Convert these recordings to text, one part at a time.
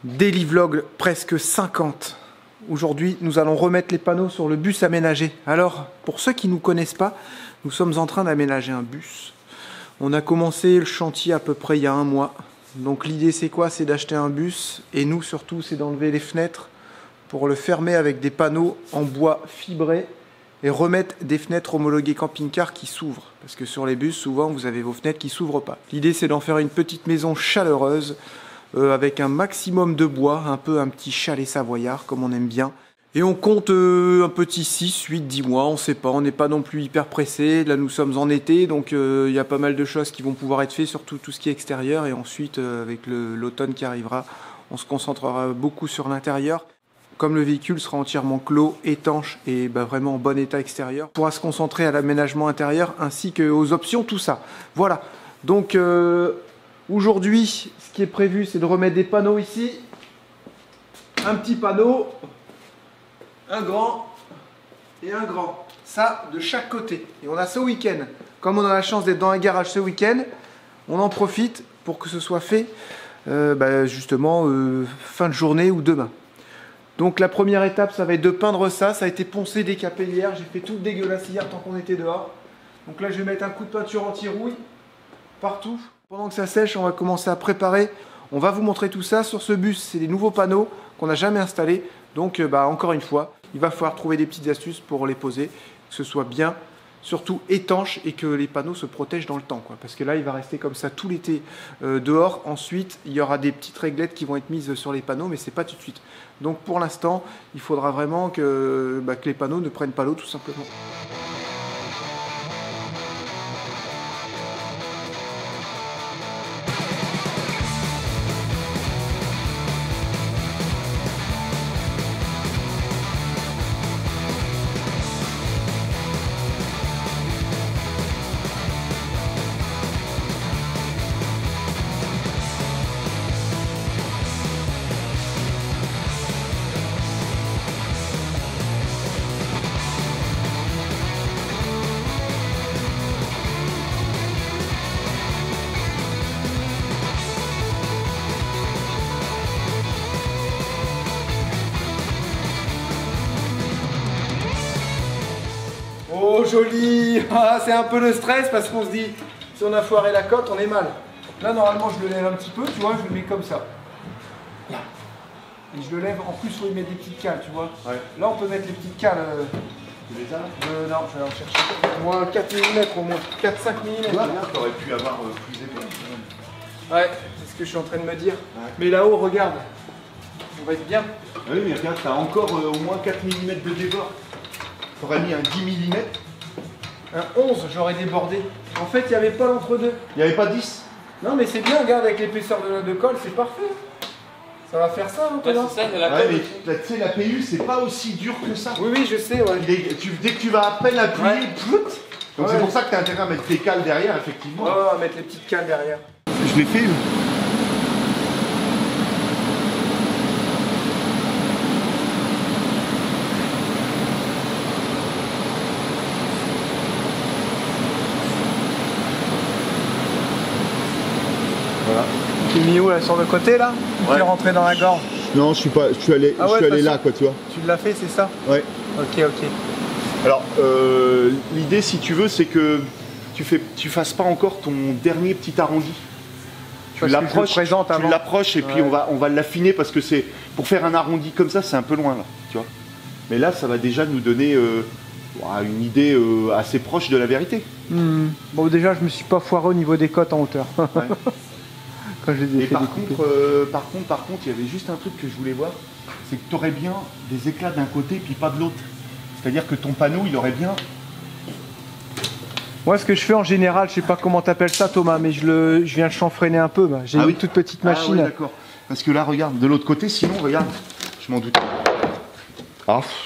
Daily vlog presque 50. Aujourd'hui, nous allons remettre les panneaux sur le bus aménagé. Alors, pour ceux qui ne nous connaissent pas, nous sommes en train d'aménager un bus. On a commencé le chantier à peu près il y a un mois. Donc l'idée c'est quoi? C'est d'acheter un bus et nous surtout c'est d'enlever les fenêtres pour le fermer avec des panneaux en bois fibré et remettre des fenêtres homologuées camping-car qui s'ouvrent. Parce que sur les bus, souvent vous avez vos fenêtres qui ne s'ouvrent pas. L'idée c'est d'en faire une petite maison chaleureuse avec un maximum de bois, un peu un petit chalet savoyard comme on aime bien. Et on compte un petit 6, 8, 10 mois, on sait pas, on n'est pas non plus hyper pressé. Là nous sommes en été, donc il y a pas mal de choses qui vont pouvoir être faites, surtout tout ce qui est extérieur. Et ensuite, avec l'automne qui arrivera, on se concentrera beaucoup sur l'intérieur. Comme le véhicule sera entièrement clos, étanche et vraiment en bon état extérieur, on pourra se concentrer à l'aménagement intérieur ainsi qu'aux options, tout ça. Voilà, donc aujourd'hui, ce qui est prévu, c'est de remettre des panneaux ici. Un petit panneau, un grand et un grand. Ça, de chaque côté. Et on a ce week-end. Comme on a la chance d'être dans un garage ce week-end, on en profite pour que ce soit fait justement fin de journée ou demain. Donc la première étape, ça va être de peindre ça. Ça a été poncé, décapé hier. J'ai fait tout dégueulasse hier tant qu'on était dehors. Donc là, je vais mettre un coup de peinture anti-rouille partout. Pendant que ça sèche, on va commencer à préparer. On va vous montrer tout ça. Sur ce bus, c'est des nouveaux panneaux qu'on n'a jamais installés. Donc encore une fois, il va falloir trouver des petites astuces pour les poser, que ce soit bien, surtout étanche et que les panneaux se protègent dans le temps, quoi. Parce que là, il va rester comme ça tout l'été dehors. Ensuite, il y aura des petites réglettes qui vont être mises sur les panneaux, mais c'est pas tout de suite. Donc pour l'instant, il faudra vraiment que les panneaux ne prennent pas l'eau, tout simplement. Oh joli. C'est un peu le stress parce qu'on se dit, si on a foiré la cote, on est mal. Là normalement je le lève un petit peu, tu vois, je le mets comme ça. Là. Et je le lève, en plus il faut y mettre des petites cales, tu vois. Ouais. Là on peut mettre les petites cales. Tu les as non, je vais en chercher. Moi 4 mm au moins, 4-5 mm. Là, t'aurais pu avoir plus épais. Ouais, c'est ce que je suis en train de me dire. Ouais. Mais là-haut, regarde, on va être bien. Ah oui, mais regarde, t'as encore au moins 4 mm de débord. T'aurais mis un 10 mm. Un 11, j'aurais débordé. En fait, il n'y avait pas l'entre-deux. Il n'y avait pas 10. Non, mais c'est bien, regarde, avec l'épaisseur de colle, c'est parfait. Ça va faire ça, hein, ouais, c'est ça, la colle. Ouais, mais tu sais, la PU, c'est pas aussi dur que ça. Oui, oui, je sais, ouais. Dès que tu vas à peine appuyer, ouais. Donc ouais. C'est pour ça que tu as intérêt à mettre tes cales derrière, effectivement. Ouais, on va mettre les petites cales derrière. Je l'ai fait. Voilà. Tu es mis où là, sur le côté là? Ou tu es rentré dans la gorge? Non, je suis allé là, quoi, tu vois. Tu l'as fait, c'est ça? Ouais. Ok, ok. Alors, l'idée, si tu veux, c'est que tu fasses pas encore ton dernier petit arrondi. Tu l'approches et puis on va l'affiner parce que c'est pour faire un arrondi comme ça, c'est un peu loin là, tu vois. Mais là, ça va déjà nous donner une idée assez proche de la vérité. Bon, déjà, je me suis pas foiré au niveau des côtes en hauteur. Ouais. Quand je les ai fait par contre, il y avait juste un truc que je voulais voir, c'est que tu aurais bien des éclats d'un côté puis pas de l'autre. C'est-à-dire que ton panneau, il aurait bien... Moi, ce que je fais en général, je sais pas comment t'appelles ça, Thomas, mais je viens le chanfreiner un peu. J'ai une toute petite machine. Ah oui, d'accord. Parce que là, regarde, de l'autre côté, sinon, regarde, je m'en doute.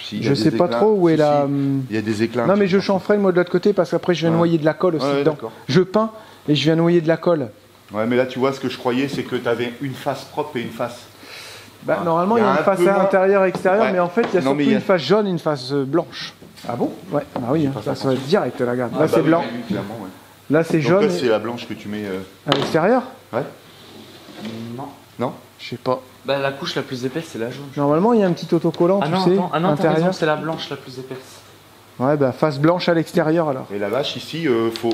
Je sais pas trop où est la... Il y a des éclats. Non, mais je chanfreine moi de l'autre côté parce qu'après, je viens noyer de la colle aussi dedans. Je peins et je viens noyer de la colle. Ouais, mais là, tu vois, ce que je croyais, c'est que tu avais une face propre et une face. Normalement, il y a une face intérieure et extérieure, mais en fait, il y a surtout une face jaune et une face blanche. Ah bon? Ouais, bah oui, ça va être direct là, regarde. Là, c'est blanc. Clairement, ouais. Là, c'est jaune. Là, c'est la blanche que tu mets. À l'extérieur? Ouais. Non. Non? Je sais pas. Bah la couche la plus épaisse c'est la jaune. Normalement il y a un petit autocollant, tu sais, intérieur. C'est la blanche la plus épaisse. Ouais, bah face blanche à l'extérieur alors. Et la vache ici,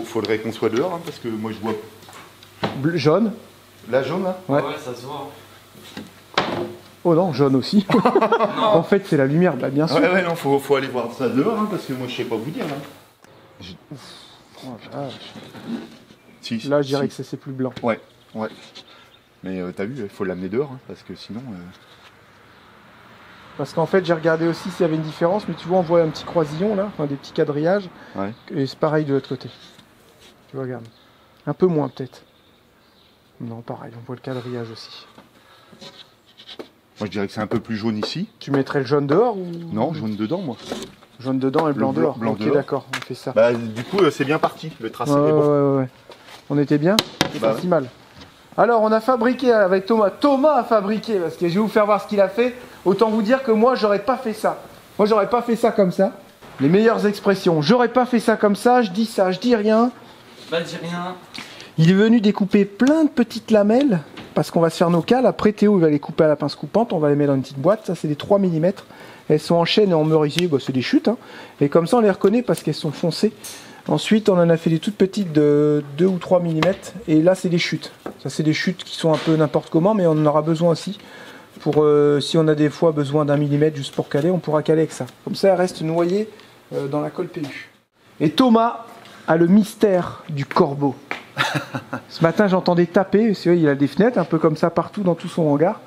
faudrait qu'on soit dehors, hein, parce que moi je vois... Jaune. La jaune là? Ouais, ça se voit. Oh non, jaune aussi. Non. En fait c'est la lumière, bah bien sûr. Ouais, non, faut aller voir ça dehors, hein, parce que moi je sais pas vous dire là. Oh, là je dirais que c'est plus blanc. Ouais. Mais t'as vu, il faut l'amener dehors, hein, parce que sinon... Parce qu'en fait j'ai regardé aussi s'il y avait une différence, mais tu vois on voit un petit croisillon là, enfin des petits quadrillages. Ouais. Et c'est pareil de l'autre côté. Tu vois, regarde. Un peu moins peut-être. Non, pareil, on voit le quadrillage aussi. Moi je dirais que c'est un peu plus jaune ici. Tu mettrais le jaune dehors ou... Non, jaune dedans moi. Jaune dedans et blanc dehors. Blanc ok, d'accord, on fait ça. Bah du coup c'est bien parti, le tracé est bon. Ouais. On était bien, c'est pas si mal. Alors on a fabriqué avec Thomas. Thomas a fabriqué, parce que je vais vous faire voir ce qu'il a fait. Autant vous dire que moi j'aurais pas fait ça. Moi j'aurais pas fait ça comme ça. Les meilleures expressions. J'aurais pas fait ça comme ça, je dis rien. Bah dis rien. Il est venu découper plein de petites lamelles, parce qu'on va se faire nos cales. Après Théo il va les couper à la pince coupante, on va les mettre dans une petite boîte. Ça c'est des 3 mm. Elles sont en chaîne et en merisier, bah, c'est des chutes. Hein. Et comme ça on les reconnaît parce qu'elles sont foncées. Ensuite on en a fait des toutes petites de 2 ou 3 mm. Et là c'est des chutes. Ça c'est des chutes qui sont un peu n'importe comment, mais on en aura besoin aussi. Pour si on a des fois besoin d'1 mm juste pour caler, on pourra caler avec ça. Comme ça elle reste noyée dans la colle PU. Et Thomas a le mystère du corbeau. Ce matin j'entendais taper, il a des fenêtres un peu comme ça partout dans tout son hangar.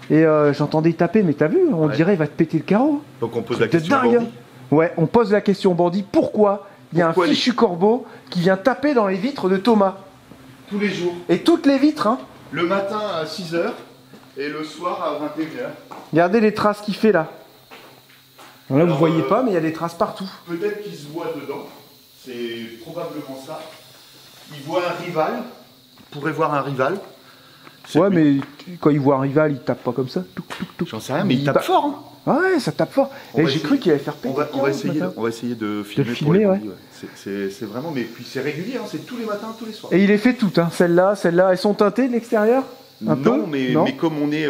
Et j'entendais taper, mais t'as vu, on dirait il va te péter le carreau. Donc on pose la question au bandit. Ouais, on pose la question au bandit, pourquoi il y a un fichu corbeau qui vient taper dans les vitres de Thomas? Tous les jours. Et toutes les vitres, hein. Le matin à 6h et le soir à 21h. Regardez les traces qu'il fait là. Alors là vous voyez pas, mais il y a des traces partout. Peut-être qu'il se voit dedans, c'est probablement ça. Il voit un rival, il pourrait voir un rival. Ouais, mais quand il voit un rival, il tape pas comme ça. J'en sais rien, mais il tape fort. Hein. Ouais, ça tape fort. Et j'ai cru qu'il allait faire péter. On va essayer de filmer. Ouais. C'est vraiment, mais puis c'est régulier, hein, c'est tous les matins, tous les soirs. Et il est fait toutes, hein. Celles-là, elles sont teintées de l'extérieur? Non, mais comme on est,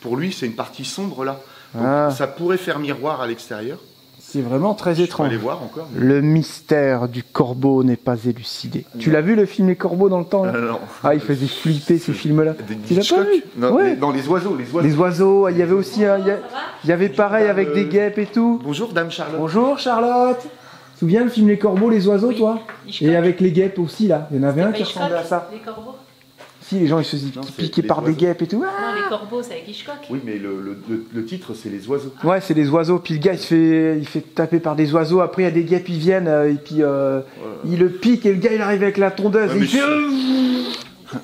pour lui, c'est une partie sombre là. Donc ça pourrait faire miroir à l'extérieur. C'est vraiment très étrange. Aller voir encore. Le mystère du corbeau n'est pas élucidé. Non. Tu l'as vu le film Les Corbeaux dans le temps là? Non. Ah, il faisait flipper ces films-là. Tu l'as pas vu? Non, ouais. Non, les oiseaux. Les oiseaux, il y avait aussi il y avait pareil avec des guêpes et tout. Bonjour Dame Charlotte. Bonjour Charlotte. Tu te souviens le film Les Corbeaux, les oiseaux, toi? Et avec les guêpes aussi là. Il y en avait un qui ressemblait à ça. Les corbeaux. Si, les gens ils se faisaient piquer par des guêpes et tout. Non, les corbeaux, c'est avec Hitchcock. Oui, mais le titre, c'est les oiseaux. Ouais, c'est les oiseaux. Puis le gars, il fait taper par des oiseaux. Après, il y a des guêpes, ils viennent et puis il le pique et le gars, il arrive avec la tondeuse. Et il fait.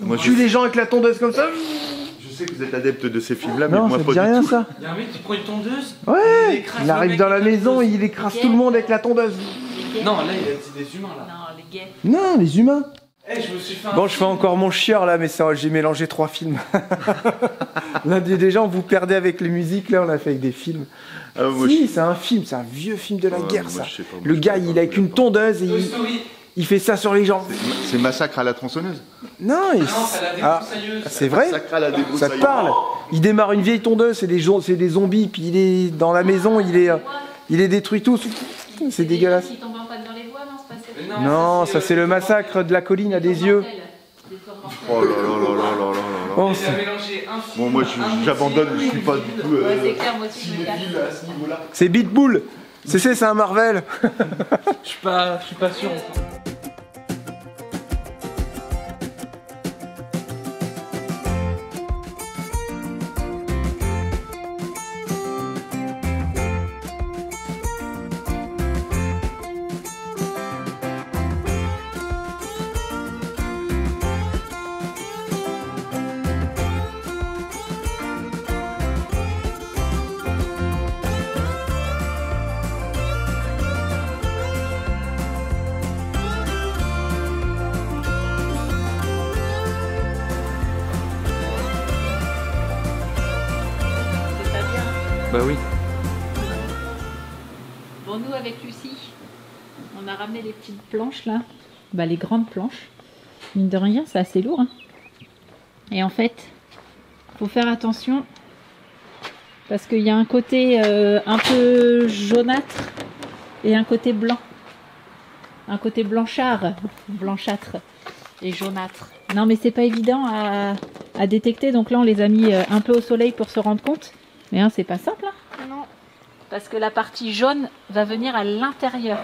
Il tue les gens avec la tondeuse comme ça. Je sais que vous êtes adepte de ces films-là, mais non, moi ça pas dit rien, du tout. ça. Il y a un mec qui prend une tondeuse. Ouais. Il arrive dans la maison, il écrase tout le monde avec la tondeuse. Non, là, il a dit des humains là. Non, les guêpes. Non, les humains. Je me suis fait bon, je fais encore mon chieur là, mais j'ai mélangé 3 films. Là, déjà, on vous perdait avec les musiques, là, on a fait avec des films. Si, c'est un film, c'est un vieux film de la guerre, ça. Le gars, il a avec une tondeuse et il fait ça sur les gens. C'est Massacre à la tronçonneuse. Non, c'est la débroussailleuse. C'est vrai? Ça te parle? Il démarre une vieille tondeuse, c'est des zombies, puis il est dans la maison, il est détruit tout. C'est dégueulasse. Non, ça c'est le massacre de la colline à des yeux. Oh là là là là là là là. Il a mélangé un film. Bon, moi j'abandonne, je suis pas du tout cinéphile à ce niveau-là. C'est Beat Bull. C'est un Marvel. Je suis pas sûr. Bah oui. Bon, nous avec Lucie, on a ramené les petites planches là, bah les grandes planches. Mine de rien, c'est assez lourd. Hein. Et en fait, faut faire attention parce qu'il y a un côté un peu jaunâtre et un côté blanc. Un côté blanchâtre et jaunâtre. Non mais c'est pas évident à détecter, donc là on les a mis un peu au soleil pour se rendre compte. Mais hein, c'est pas simple, hein. Non. Parce que la partie jaune va venir à l'intérieur.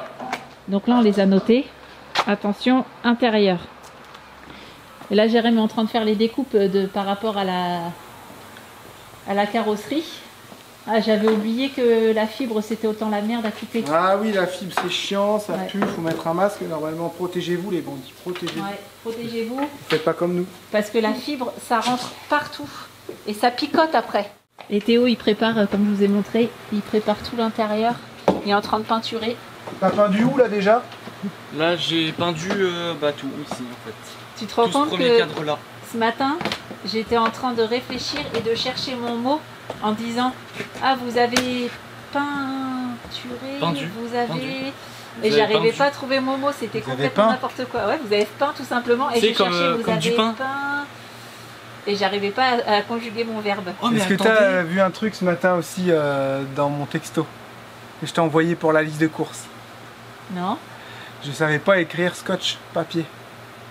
Donc là on les a notés. Attention, intérieur. Et là Jérémy est en train de faire les découpes par rapport à la carrosserie. Ah, j'avais oublié que la fibre c'était autant la merde à couper. Ah oui, la fibre c'est chiant, ça pue, il faut mettre un masque. Normalement, protégez-vous les bandits, protégez-vous. Ouais, protégez-vous. Faites pas comme nous. Parce que la fibre, ça rentre partout et ça picote après. Et Théo, il prépare, comme je vous ai montré, il prépare tout l'intérieur. Il est en train de peinturer. T'as peindu où là déjà? Là, j'ai peindu tout ici en fait. Tu te rends Tout compte ce premier que cadre là. ce matin, j'étais en train de réfléchir et de chercher mon mot en disant ah vous avez peinturé, Pendu. vous avez Pendu. et Vous j'arrivais avez pas à trouver mon mot, c'était Vous avez complètement peint n'importe quoi. Ouais, vous avez peint tout simplement et C'est je comme, cherchais vous comme avez du pain. peint et j'arrivais pas à conjuguer mon verbe. Oh mais Est-ce que attendez. t'as vu un truc ce matin aussi dans mon texto que je t'ai envoyé pour la liste de courses? Non. Je savais pas écrire scotch papier.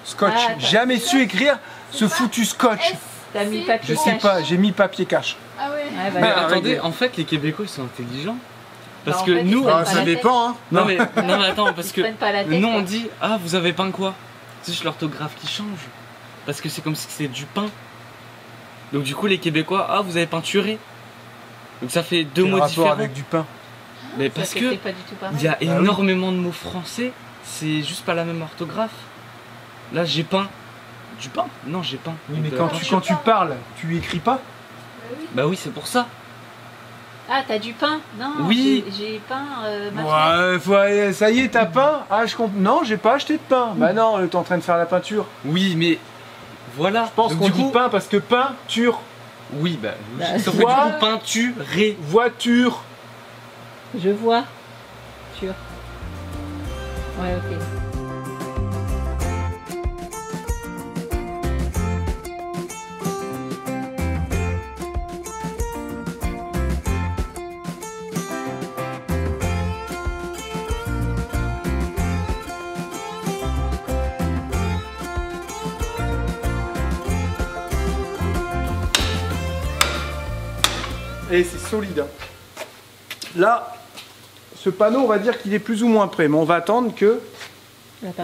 Scotch, Ah, jamais su écrire ce foutu scotch. T'as mis papier Je sais cache. pas, j'ai mis papier cache. Ah ouais. Ouais, bah, Mais Ah, attendez, ouais. en fait les Québécois ils sont intelligents. Parce Bah, en que fait, nous, ils prennent pas ça la tête. dépend hein. non mais attends, parce Ils que prennent pas la tête, nous on quoi. dit ah vous avez peint quoi? C'est juste l'orthographe qui change. Parce que c'est comme si c'était du pain. Donc du coup les Québécois ah vous avez peinturé. Donc ça fait deux Quel mots rapport différents. avec du pain. Mais Ça, parce c'était que pas du tout pareil. il y a oui. énormément de mots français, c'est juste pas la même orthographe. Là j'ai peint du pain. Non j'ai peint. Oui, mais Donc, quand tu parles, tu écris pas. bah oui c'est pour ça. Ah, t'as du pain? Non, Oui. j'ai peint ma fenêtre. Ouais, ça y est, t'as peint. Ah, je comprends. Non, j'ai pas acheté de pain. Bah non, t'es en train de faire la peinture. Oui mais voilà. Je pense Donc, qu'on du dit coup, pain parce que peinture, oui bah, Bah, sauf que Quoi du coup peinturé. voiture. Je vois. Sûr. Ouais, ok. Et c'est solide. Hein. Là, ce panneau, on va dire qu'il est plus ou moins prêt, mais on va attendre que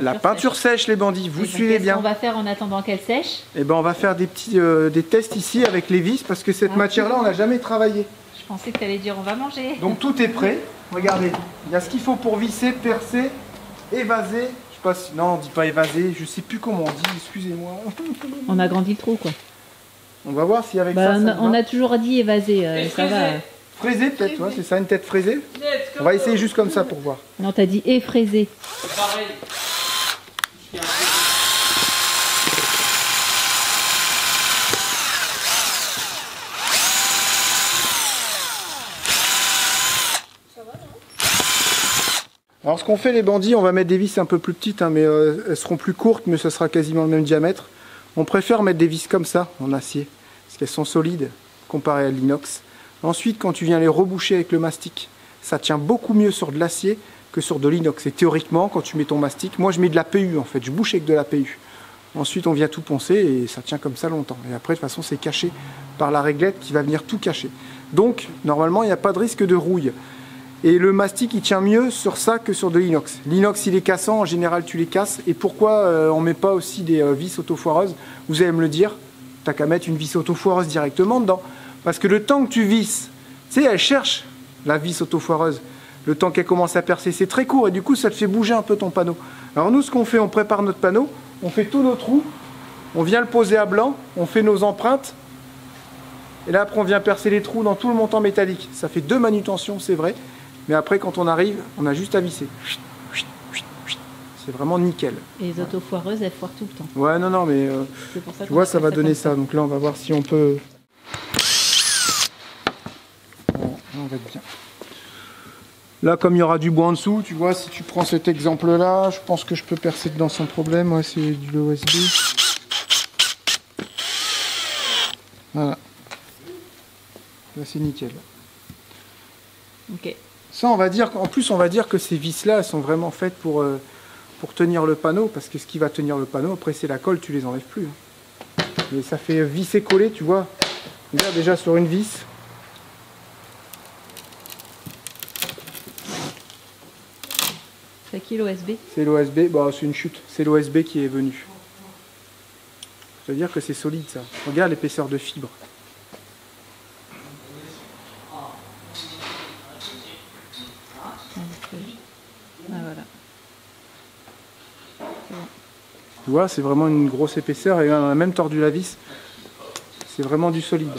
la peinture sèche, les bandits. Vous suivez Qu'est-ce bien. qu'on va faire en attendant qu'elle sèche? Et ben, on va faire des petits des tests ici avec les vis parce que cette Ah, matière-là, on n'a jamais travaillé. Je pensais que t'allais dire on va manger. Donc tout est prêt. Regardez, il y a ce qu'il faut pour visser, percer, évaser. Je sais pas si... Non, on dit pas évaser. Je sais plus comment on dit. Excusez-moi. On a grandi le trou, quoi. On va voir si avec Bah, ça, ça on va. a toujours dit évaser, ça va. Fraisé peut-être, ouais, c'est ça, une tête fraisée. On va essayer juste comme ça pour voir. Non, t'as dit effraiser. C'est pareil. Alors ce qu'on fait les bandits, on va mettre des vis un peu plus petites, hein, mais elles seront plus courtes, mais ça sera quasiment le même diamètre. On préfère mettre des vis comme ça, en acier, parce qu'elles sont solides, comparées à l'inox. Ensuite, quand tu viens les reboucher avec le mastic, ça tient beaucoup mieux sur de l'acier que sur de l'inox. Et théoriquement, quand tu mets ton mastic, moi je mets de la PU en fait, je bouche avec de la PU. Ensuite, on vient tout poncer et ça tient comme ça longtemps. Et après, de toute façon, c'est caché par la réglette qui va venir tout cacher. Donc, normalement, il n'y a pas de risque de rouille. Et le mastic, il tient mieux sur ça que sur de l'inox. L'inox, il est cassant, en général, tu les casses. Et pourquoi on ne met pas aussi des vis autofoireuses? Vous allez me le dire, t'as qu'à mettre une vis autofoireuse directement dedans. Parce que le temps que tu visses, tu sais, elle cherche la vis autofoireuse. Le temps qu'elle commence à percer, c'est très court et du coup, ça te fait bouger un peu ton panneau. Alors nous, ce qu'on fait, on prépare notre panneau, on fait tous nos trous, on vient le poser à blanc, on fait nos empreintes. Et là, après, on vient percer les trous dans tout le montant métallique. Ça fait 2 manutentions, c'est vrai. Mais après, quand on arrive, on a juste à visser. C'est vraiment nickel. Et les autofoireuses, elles foirent tout le temps. Ouais, non, mais C'est pour ça tu qu'on vois, ça appelle va donner comme ça. Donc là, on va voir si on peut... Bon, là, on va être bien. Là, comme il y aura du bois en dessous, tu vois, si tu prends cet exemple-là, je pense que je peux percer dedans sans problème. Ouais, c'est du OSB. Voilà. Là, c'est nickel. Ok. Ça, on va dire, en plus, on va dire que ces vis-là, elles sont vraiment faites pour tenir le panneau, parce que ce qui va tenir le panneau, après, c'est la colle, tu les enlèves plus. Mais ça fait visser-coller, tu vois. Regarde déjà sur une vis. C'est qui l'OSB? C'est l'OSB, bah, c'est une chute. C'est l'OSB qui est venu. C'est-à-dire que c'est solide, ça. Regarde l'épaisseur de fibre. Ah, voilà. Tu vois, c'est vraiment une grosse épaisseur et on a même tordu la vis. C'est vraiment du solide.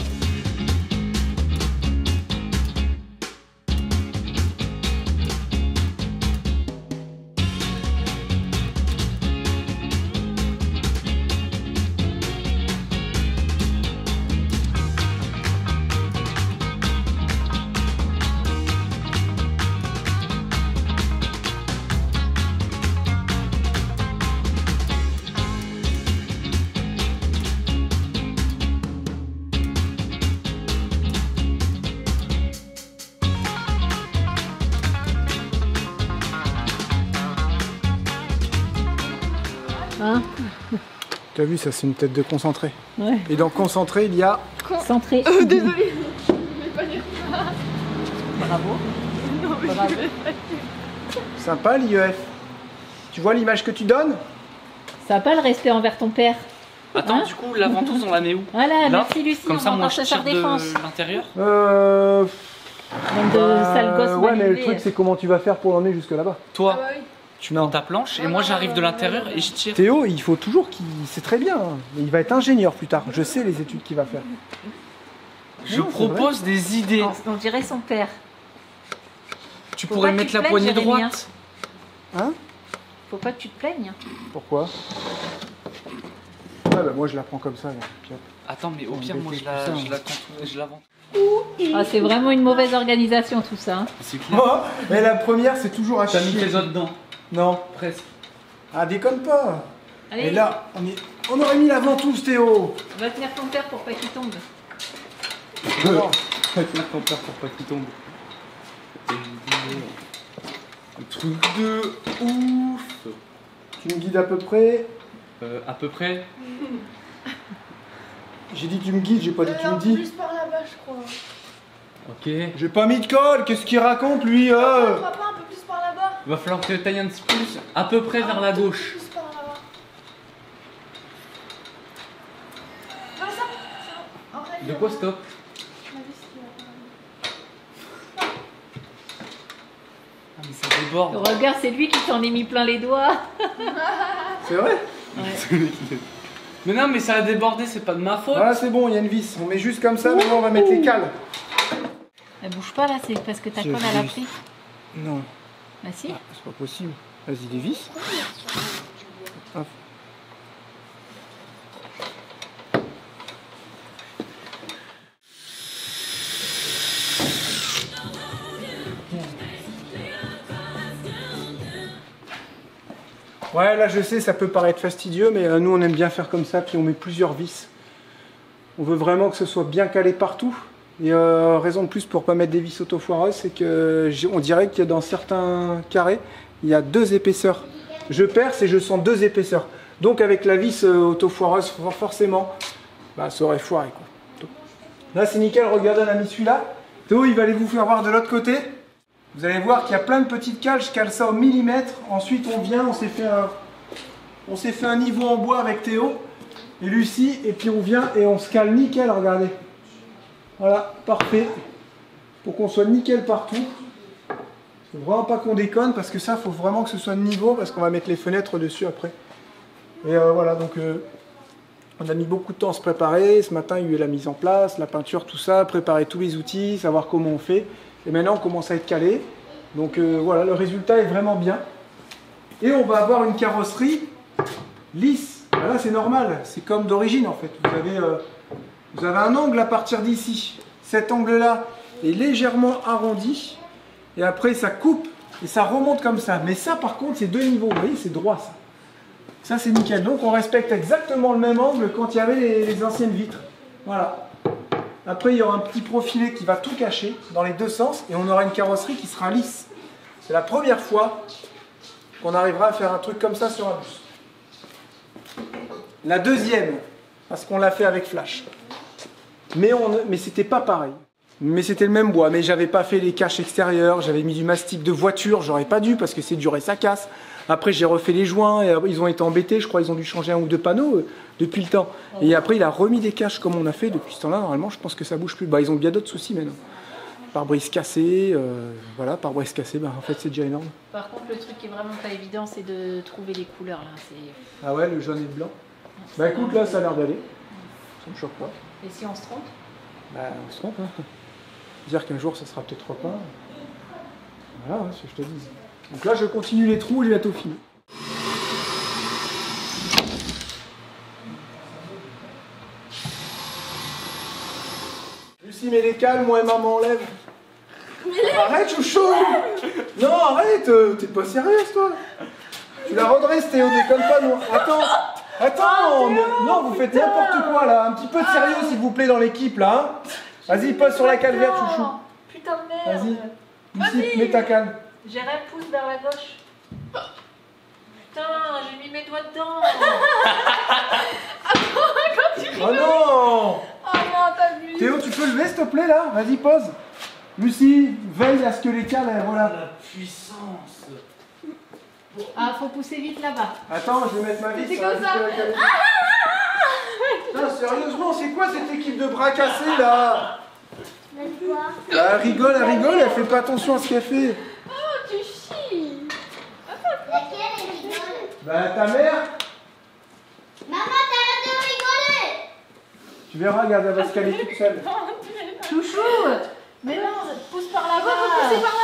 Hein? Tu as vu, ça c'est une tête de concentré. Ouais. Et dans concentré, il y a... Centré. Désolée, je voulais pas dire ça. Bravo. Non, mais Bravo. Sympa l'IEF. Tu vois l'image que tu donnes? Ça n'a pas le respect envers ton père. Attends, Hein? du coup, la ventouse, on la met où? Voilà, Là, merci Lucie, comme on ça, va moi, encore je se faire tire défense. de l'intérieur. Bande de sales gosses ouais, mais le manipulés. truc c'est comment tu vas faire pour l'emmener jusque là-bas. Toi, Ah bah oui. tu mets dans ta planche et moi, j'arrive de l'intérieur et je tire. Théo, il faut toujours qu'il... C'est très bien, hein. Il va être ingénieur plus tard. Je sais les études qu'il va faire. Je Non, c'est propose des idées. On dirait son père. Tu Faut pourrais pas que mettre tu la te poignée plaignes, Jérémy, droite. Hein? Faut pas que tu te plaignes. Pourquoi? Ah bah moi je la prends comme ça. Là. Puis hop. Attends, mais au Faut pire, moi, embêter je la, tout ça, je la contourne- je la vends. Ah, c'est vraiment une mauvaise organisation tout ça. Hein. C'est clair. Oh, mais la première c'est toujours à T'as mis chier. tes autres dedans. Non. Presque. Ah déconne pas. Allez, Et là, on aurait mis la ventouse Théo. va tenir ton père pour pas qu'il tombe. Non. Ton père pour pas qu'il tombe. Un truc de ouf. Tu me guides à peu près. À peu près. J'ai dit tu me guides, j'ai pas dit tu Un me peu dis. plus par là-bas, je crois. Ok. J'ai pas mis de colle, qu'est-ce qu'il raconte lui Papa, un peu plus par là-bas. Va falloir que tu tailles un petit peu plus. À peu près vers la gauche. Plus par là-bas. Non, ça. Après, De quoi stop? Ah mais ça déborde. Regarde, c'est lui qui t'en est mis plein les doigts. C'est vrai? Ouais. Mais non, mais ça a débordé, c'est pas de ma faute. Voilà, c'est bon, il y a une vis. On met juste comme ça, maintenant on va mettre les cales. Elle bouge pas là, c'est parce que ta C'est colle elle a juste. pris. Non, Bah si. c'est pas possible. Vas-y, des vis. Hop. Ouais, là je sais, ça peut paraître fastidieux, mais nous on aime bien faire comme ça, puis on met plusieurs vis. On veut vraiment que ce soit bien calé partout. Et raison de plus pour pas mettre des vis auto-foireuses, c'est que on dirait que dans certains carrés, il y a deux épaisseurs. Je perce et je sens deux épaisseurs. Donc avec la vis auto-foireuse, forcément, bah, ça aurait foiré quoi. Là c'est nickel, regardez, on a mis celui-là. Théo, il va aller vous faire voir de l'autre côté. Vous allez voir qu'il y a plein de petites cales, je cale ça au millimètre. Ensuite on vient, on s'est fait un niveau en bois avec Théo et Lucie, et puis on vient et on se cale nickel, regardez. Voilà, parfait. Pour qu'on soit nickel partout. Faut vraiment pas qu'on déconne parce que ça, faut vraiment que ce soit de niveau parce qu'on va mettre les fenêtres dessus après. Et voilà, donc on a mis beaucoup de temps à se préparer. Ce matin, il y a eu la mise en place, la peinture, tout ça, préparer tous les outils, savoir comment on fait. Et maintenant, on commence à être calé. Donc voilà, le résultat est vraiment bien. Et on va avoir une carrosserie lisse. Là, c'est normal, c'est comme d'origine en fait. Vous avez un angle à partir d'ici. Cet angle-là est légèrement arrondi. Et après, ça coupe et ça remonte comme ça. Mais ça, par contre, c'est deux niveaux. Vous voyez, c'est droit ça. Ça, c'est nickel. Donc, on respecte exactement le même angle quand il y avait les anciennes vitres. Voilà. Après, il y aura un petit profilé qui va tout cacher dans les deux sens et on aura une carrosserie qui sera lisse. C'est la première fois qu'on arrivera à faire un truc comme ça sur un bus. La deuxième, parce qu'on l'a fait avec Flash. Mais c'était pas pareil. Mais c'était le même bois. Mais j'avais pas fait les caches extérieures. J'avais mis du mastic de voiture. J'aurais pas dû parce que c'est dur et ça casse. Après, j'ai refait les joints. Et ils ont été embêtés. Je crois qu'ils ont dû changer un ou deux panneaux depuis le temps. Et après, il a remis des caches comme on a fait depuis ce temps-là. Normalement, je pense que ça bouge plus. Bah, ils ont bien d'autres soucis maintenant. Pare-brise cassé. Voilà, pare-brise cassé. Bah, en fait, c'est déjà énorme. Par contre, le truc qui est vraiment pas évident, c'est de trouver les couleurs là. Ah ouais, le jaune et le blanc. Bah écoute, là, ça a l'air d'aller. Ça me choque pas. Et si on se trompe? Bah, on se trompe, hein. Dire qu'un jour, ça sera peut-être repeint. Voilà, hein, c'est ce que je te dis. Donc là, je continue les trous et j'ai bientôt fini. Lucie, mets les cales, moi et maman enlève. Arrête, chouchou. Non, arrête, t'es pas sérieuse, toi. Tu la redresses, Théo, déconne pas, non. Attends, non, vous faites n'importe quoi, là. Un petit peu de sérieux, s'il vous plaît, dans l'équipe, là. Hein. Vas-y, pose sur la cale verte, chouchou. Putain de merde. Vas-y, Lucie, mets ta cale. Jérém pousse vers la gauche. Putain, j'ai mis mes doigts dedans. Oh non. Oh non, t'as vu. Théo, tu peux lever, s'il te plaît, là. Vas-y, pose. Lucie, veille à ce que les cales, voilà. La puissance. Ah, faut pousser vite là-bas. Attends, je vais mettre ma vis. C'est comme ça. Putain, sérieusement, c'est quoi cette équipe de bras cassés, là? Bah, elle rigole, elle fait pas attention à ce qu'elle fait. Oh, tu chies. Laquelle rigole? Bah, ta mère, Maman, t'arrêtes de rigoler! tu verras, regarde, elle va se caler toute seule. Chouchou. Mais non, pousse par là-bas. Poussez par là.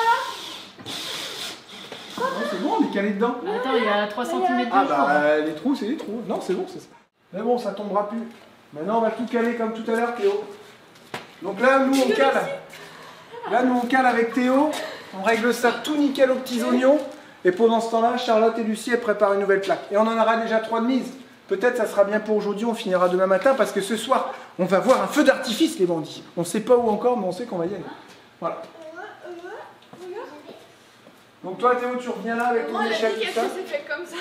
Non, c'est bon, on est calé dedans. Attends, il y a 3 cm de Ah fond. bah, les trous, c'est les trous. Non, c'est bon, c'est ça. Mais bon, ça tombera plus. Maintenant, on va tout caler comme tout à l'heure, Théo. Donc là, nous, on cale. Là, nous, on cale avec Théo. On règle ça tout nickel aux petits oignons. Et pendant ce temps-là, Charlotte et Lucie, elles préparent une nouvelle plaque. Et on en aura déjà 3 de mise. Peut-être ça sera bien pour aujourd'hui, on finira demain matin, parce que ce soir, on va voir un feu d'artifice, les bandits. On ne sait pas où encore, mais on sait qu'on va y aller. Voilà. Donc toi, Théo, tu reviens là avec ton Moi, elle a échelle, dit tout qu'elle ça. s'est fait comme ça.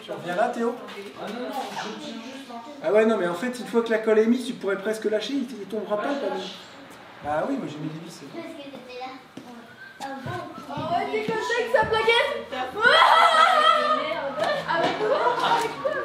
Tu reviens là, Théo? Ah non, je tiens juste. Ah ouais, non, mais en fait, une fois que la colle est mise, tu pourrais presque lâcher, il tombera pas. Ah oui, moi j'ai mis des vis. Parce que t'étais là. Oh, ouais, t'es comme ça avec sa plaquette. Avec quoi? Avec quoi?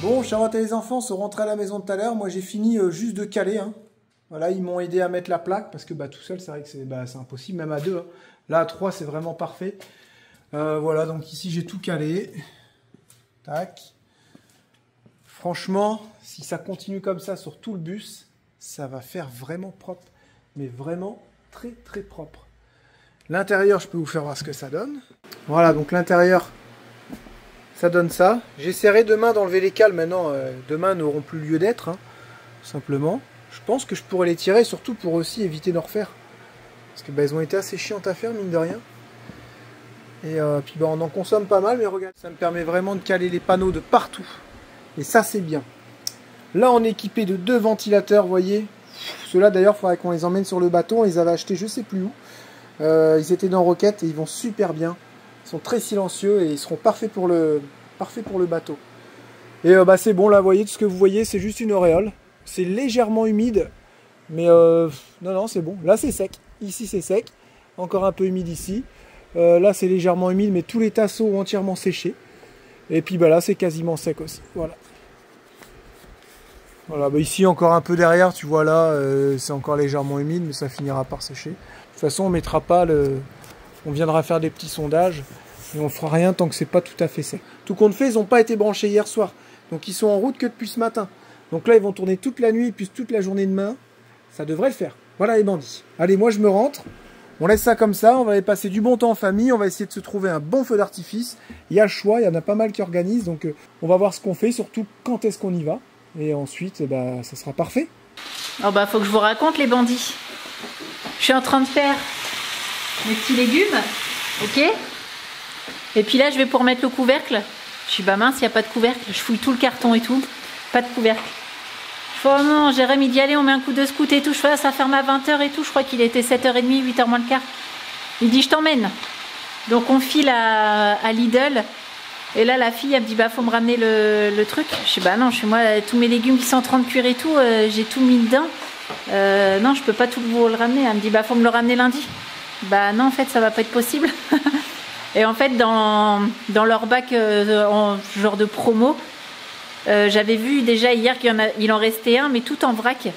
Bon, Charlotte et les enfants sont rentrés à la maison tout à l'heure. Moi, j'ai fini juste de caler. Hein. Voilà, ils m'ont aidé à mettre la plaque parce que tout seul, c'est vrai que c'est impossible, même à 2. Hein. Là, à 3, c'est vraiment parfait. Voilà, donc ici, j'ai tout calé. Tac. Franchement, si ça continue comme ça sur tout le bus, ça va faire vraiment propre. Mais vraiment très, très propre. L'intérieur, je peux vous faire voir ce que ça donne. Voilà, donc l'intérieur, ça donne ça. J'essaierai demain d'enlever les cales. Maintenant, demain n'auront plus lieu d'être, hein, simplement. Je pense que je pourrais les tirer, surtout pour aussi éviter d'en refaire. Parce que bah, elles ont été assez chiantes à faire, mine de rien. Et puis bah, on en consomme pas mal, mais regarde, ça me permet vraiment de caler les panneaux de partout. Et ça, c'est bien. Là, on est équipé de 2 ventilateurs, vous voyez. Ceux-là, d'ailleurs, il faudrait qu'on les emmène sur le bateau. On les avait achetés, je sais plus où. Ils étaient dans Roquette et ils vont super bien. Ils sont très silencieux et ils seront parfaits pour le bateau. Et bah, c'est bon, là, vous voyez, tout ce que vous voyez, c'est juste une auréole. C'est légèrement humide. Mais non, c'est bon. Là, c'est sec. Ici, c'est sec. Encore un peu humide ici. Là, c'est légèrement humide, mais tous les tasseaux ont entièrement séché. Et puis bah, là, c'est quasiment sec aussi. Voilà. Voilà, bah ici encore un peu derrière, tu vois là, c'est encore légèrement humide, mais ça finira par sécher. De toute façon, on mettra pas on viendra faire des petits sondages et on fera rien tant que c'est pas tout à fait sec. Tout compte fait, ils n'ont pas été branchés hier soir, donc ils sont en route que depuis ce matin. Donc là, ils vont tourner toute la nuit puis toute la journée demain. Ça devrait le faire. Voilà les bandits. Allez, moi je me rentre. On laisse ça comme ça, on va aller passer du bon temps en famille, on va essayer de se trouver un bon feu d'artifice. Il y a le choix, il y en a pas mal qui organisent, donc on va voir ce qu'on fait, surtout quand est-ce qu'on y va. Et ensuite, bah, ça sera parfait. Oh bah faut que je vous raconte les bandits. Je suis en train de faire mes petits légumes, ok. Et puis là je vais pour mettre le couvercle. Je suis bah mince, il n'y a pas de couvercle. Je fouille tout le carton et tout, pas de couvercle. Je fais oh non, Jérémy dit allez on met un coup de scout et tout. Je fais ça ferme à 20h et tout. Je crois qu'il était 7h30, 8h moins le quart. Il dit je t'emmène. Donc on file à Lidl. Et là la fille elle me dit bah faut me ramener le truc. Je dis bah non, chez moi tous mes légumes qui sont en train de cuire et tout, j'ai tout mis dedans. Non je peux pas tout vous le ramener. Elle me dit bah faut me le ramener lundi. Bah non en fait ça va pas être possible. Et en fait dans leur bac en genre de promo, j'avais vu déjà hier qu'il en restait un mais tout en vrac.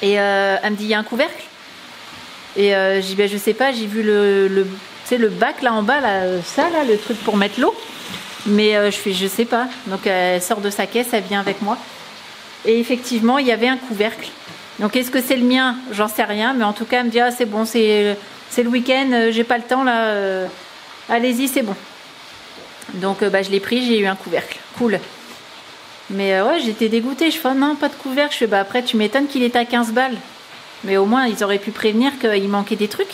Et elle me dit il y a un couvercle. Et je dis bah je sais pas, j'ai vu le bac là en bas là, ça là le truc pour mettre l'eau. Mais je sais pas. Donc elle sort de sa caisse, elle vient avec moi. Et effectivement, il y avait un couvercle. Donc est-ce que c'est le mien? J'en sais rien. Mais en tout cas, elle me dit ah c'est bon, c'est le week-end, j'ai pas le temps là. Allez-y, c'est bon. Donc bah, je l'ai pris, j'ai eu un couvercle. Cool. Mais ouais, j'étais dégoûtée. Je fais oh, non, pas de couvercle. Je fais bah après tu m'étonnes qu'il est à 15 balles. Mais au moins ils auraient pu prévenir qu'il manquait des trucs.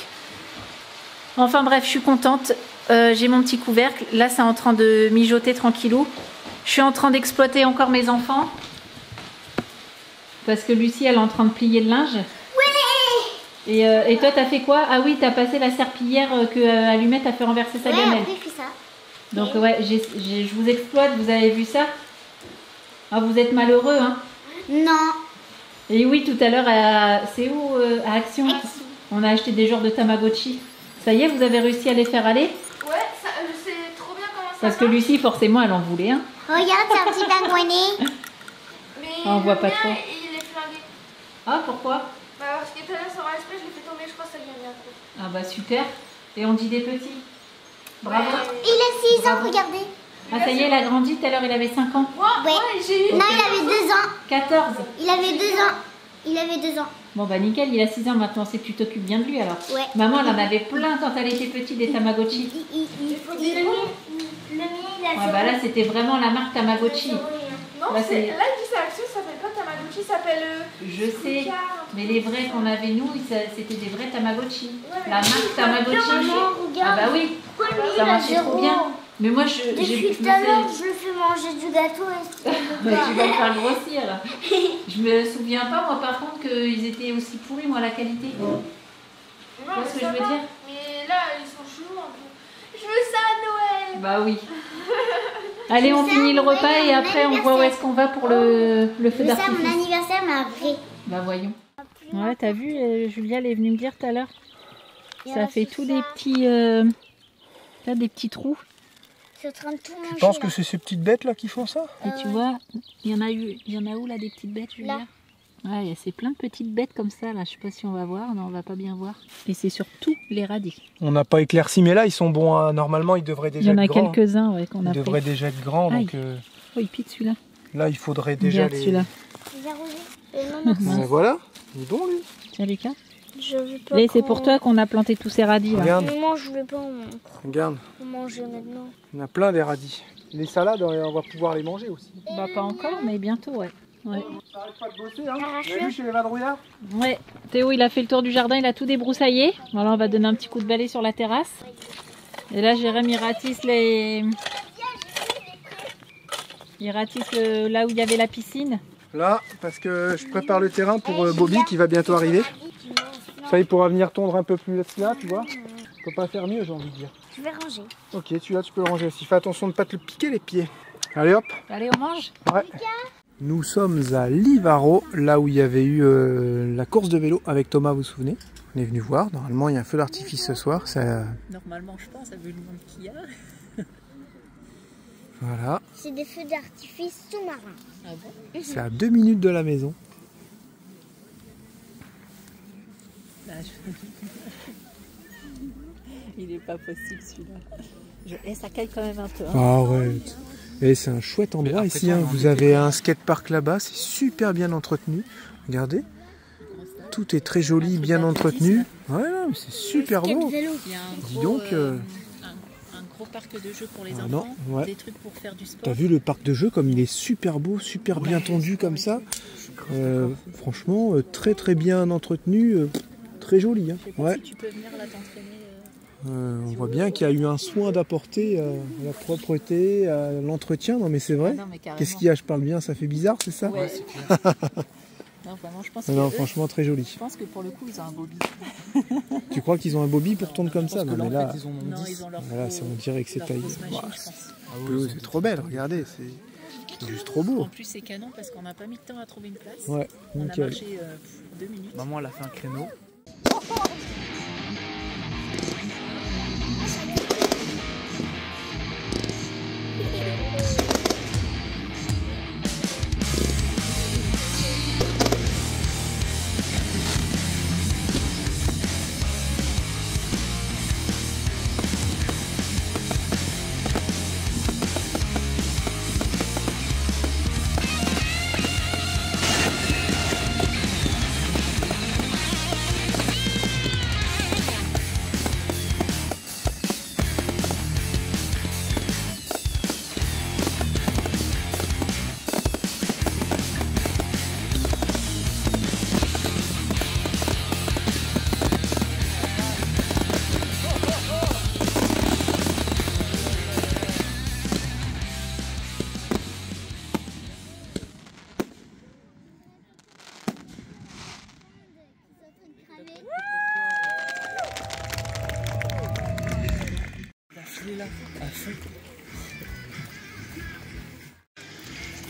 Enfin bref, je suis contente. J'ai mon petit couvercle. Là, c'est en train de mijoter tranquillou. Je suis en train d'exploiter encore mes enfants. Parce que Lucie, elle est en train de plier le linge. Oui. Et toi, t'as fait quoi? Ah oui, t'as passé la serpillière que Allumette a fait renverser sa gamelle. Oui, j'ai fait ça. Donc ouais, je vous exploite. Vous avez vu ça? Ah, vous êtes malheureux, hein? Non. Et oui, tout à l'heure, c'est où à Action? On a acheté des genres de Tamagotchi. Ça y est, vous avez réussi à les faire aller? Ouais, je sais trop bien comment ça Parce que Lucie, forcément, elle en voulait un. Regarde, c'est un petit pingouinet. Mais Ah, on voit pas le mien, trop. Il est flingué. Ah, pourquoi? Bah parce que tout à l'heure sur l'esprit, je l'ai fait tomber, je crois que ça vient bien. Ah bah super. Et on dit des petits. Bravo. Il a 6 ans, Bravo. regardez. Ah ça y est, il a grandi. Tout à l'heure, il avait 5 ans. Moi, Ouais. j'ai eu... Non, il avait 2 ans. 14. Il avait 2 ans. Il avait 2 ans. Bon bah nickel, il a 6 ans maintenant. C'est que tu t'occupes bien de lui alors. Ouais. Maman, elle en avait plein quand elle était petite, des Tamagotchi. Il faut dire le mien. Le mien, il a Ah bah là, c'était vraiment la marque Tamagotchi. Non, Là, là, c'est- il dit ça action, ça s'appelle pas Tamagotchi, ça s'appelle... Je sais. Mais les vrais qu'on avait nous, c'était des vrais Tamagotchi. Ouais, La marque Tamagotchi. Maman, Ah regarde. bah oui. Pourquoi lui, Ça il a marchait trop 0 bien. ans? Mais moi, je Depuis me tout à l'heure, faisais- je le fais manger du gâteau et Mais tu vas le faire grossir là. Je me souviens pas moi par contre qu'ils étaient aussi pourris moi la qualité. Tu vois ce que je veux dire? Mais là, ils sont chelous un peu. Je veux ça à Noël. Bah oui. Allez, on finit le repas et après on voit où est-ce qu'on va pour le feu C'est ça, d'artifice. mon anniversaire, mais un vrai. Bah voyons. Ouais, t'as vu, Julia elle est venue me dire tout à l'heure. Ça fait tous des petits, là, des petits trous. C'est en train de tout manger. Tu penses là. que c'est ces petites bêtes là qui font ça? Et tu vois, il y en a où là des petites bêtes, Julia? Là. Ouais, il y a c'est plein de petites bêtes comme ça là. Je sais pas si on va voir, non, on va pas bien voir. Et c'est sur tous les radis. On n'a pas éclairci, mais là ils sont bons, hein. Normalement ils devraient Il y déjà en a être grands. quelques-uns ouais, qu'on Ils a devraient fait. déjà être grands, donc Oh, il pique celui-là. là il faudrait déjà Regarde les... celui-là. Les arroser. Non, merci. Voilà, il est bon lui. Tiens Lucas. Je veux pas. Et c'est pour toi qu'on a planté tous ces radis là. Regarde, Maman, je veux pas regarde, en manger maintenant. il y en a plein des radis. Les salades, on va pouvoir les manger aussi. Bah pas encore, mais bientôt, ouais. Ouais. T'arrêtes pas de bosser, hein? Vous avez vu chez les vadrouillards? Ouais. Théo, il a fait le tour du jardin, il a tout débroussaillé. Voilà, on va donner un petit coup de balai sur la terrasse. Et là, Jérém, il ratisse les... Il ratisse là où il y avait la piscine. Là, parce que je prépare le terrain pour Bobby qui va bientôt arriver. Ça, il pourra venir tondre un peu plus là, tu vois. On peut pas faire mieux, j'ai envie de dire. Je vais ranger. Ok, celui-là, tu peux le ranger aussi. Fais attention de ne pas te le piquer les pieds. Allez hop. Allez, on mange. Ouais. Nous sommes à Livaro, là où il y avait eu la course de vélo avec Thomas, vous vous souvenez? On est venu voir. Normalement, il y a un feu d'artifice ce soir. Ça... Normalement, je pense, vu le monde qu'il y a. Voilà. C'est des feux d'artifice sous-marins. Ah bon? C'est à 2 minutes de la maison. Il est pas possible celui-là. Et ça caille quand même un peu. Hein. Arrête. Et c'est un chouette endroit ici. Hein. Vous avez un skatepark là-bas. C'est super bien entretenu. Regardez. Tout est très joli, bien entretenu. Ouais, non, mais c'est super beau. Dis donc. Un gros parc de jeux pour les enfants. Non, ouais. Des trucs pour faire du sport. T'as vu le parc de jeux comme il est super beau, super bien tendu comme ça. Franchement, très très bien entretenu. Très joli. Hein. Ouais. Si tu peux venir là t'entraîner. On voit bien qu'il y a eu un soin d'apporter à la propreté, à l'entretien. Non mais c'est vrai. Qu'est-ce qu'il y a? Je parle bien, ça fait bizarre, c'est ça? Ouais, c'est clair. Non, vraiment, je pense non, franchement, très joli. Je pense que pour le coup, ils ont un bobby. Tu crois qu'ils ont un bobby pour tondre comme ça? Non, mais là, Ils ont leur voilà, on dirait que c'est taillé. C'est trop belle, regardez, c'est juste trop beau. En plus, c'est canon parce qu'on n'a pas mis de temps à trouver une place. Ouais, on nickel. a marché 2 minutes. Maman, elle a fait un créneau.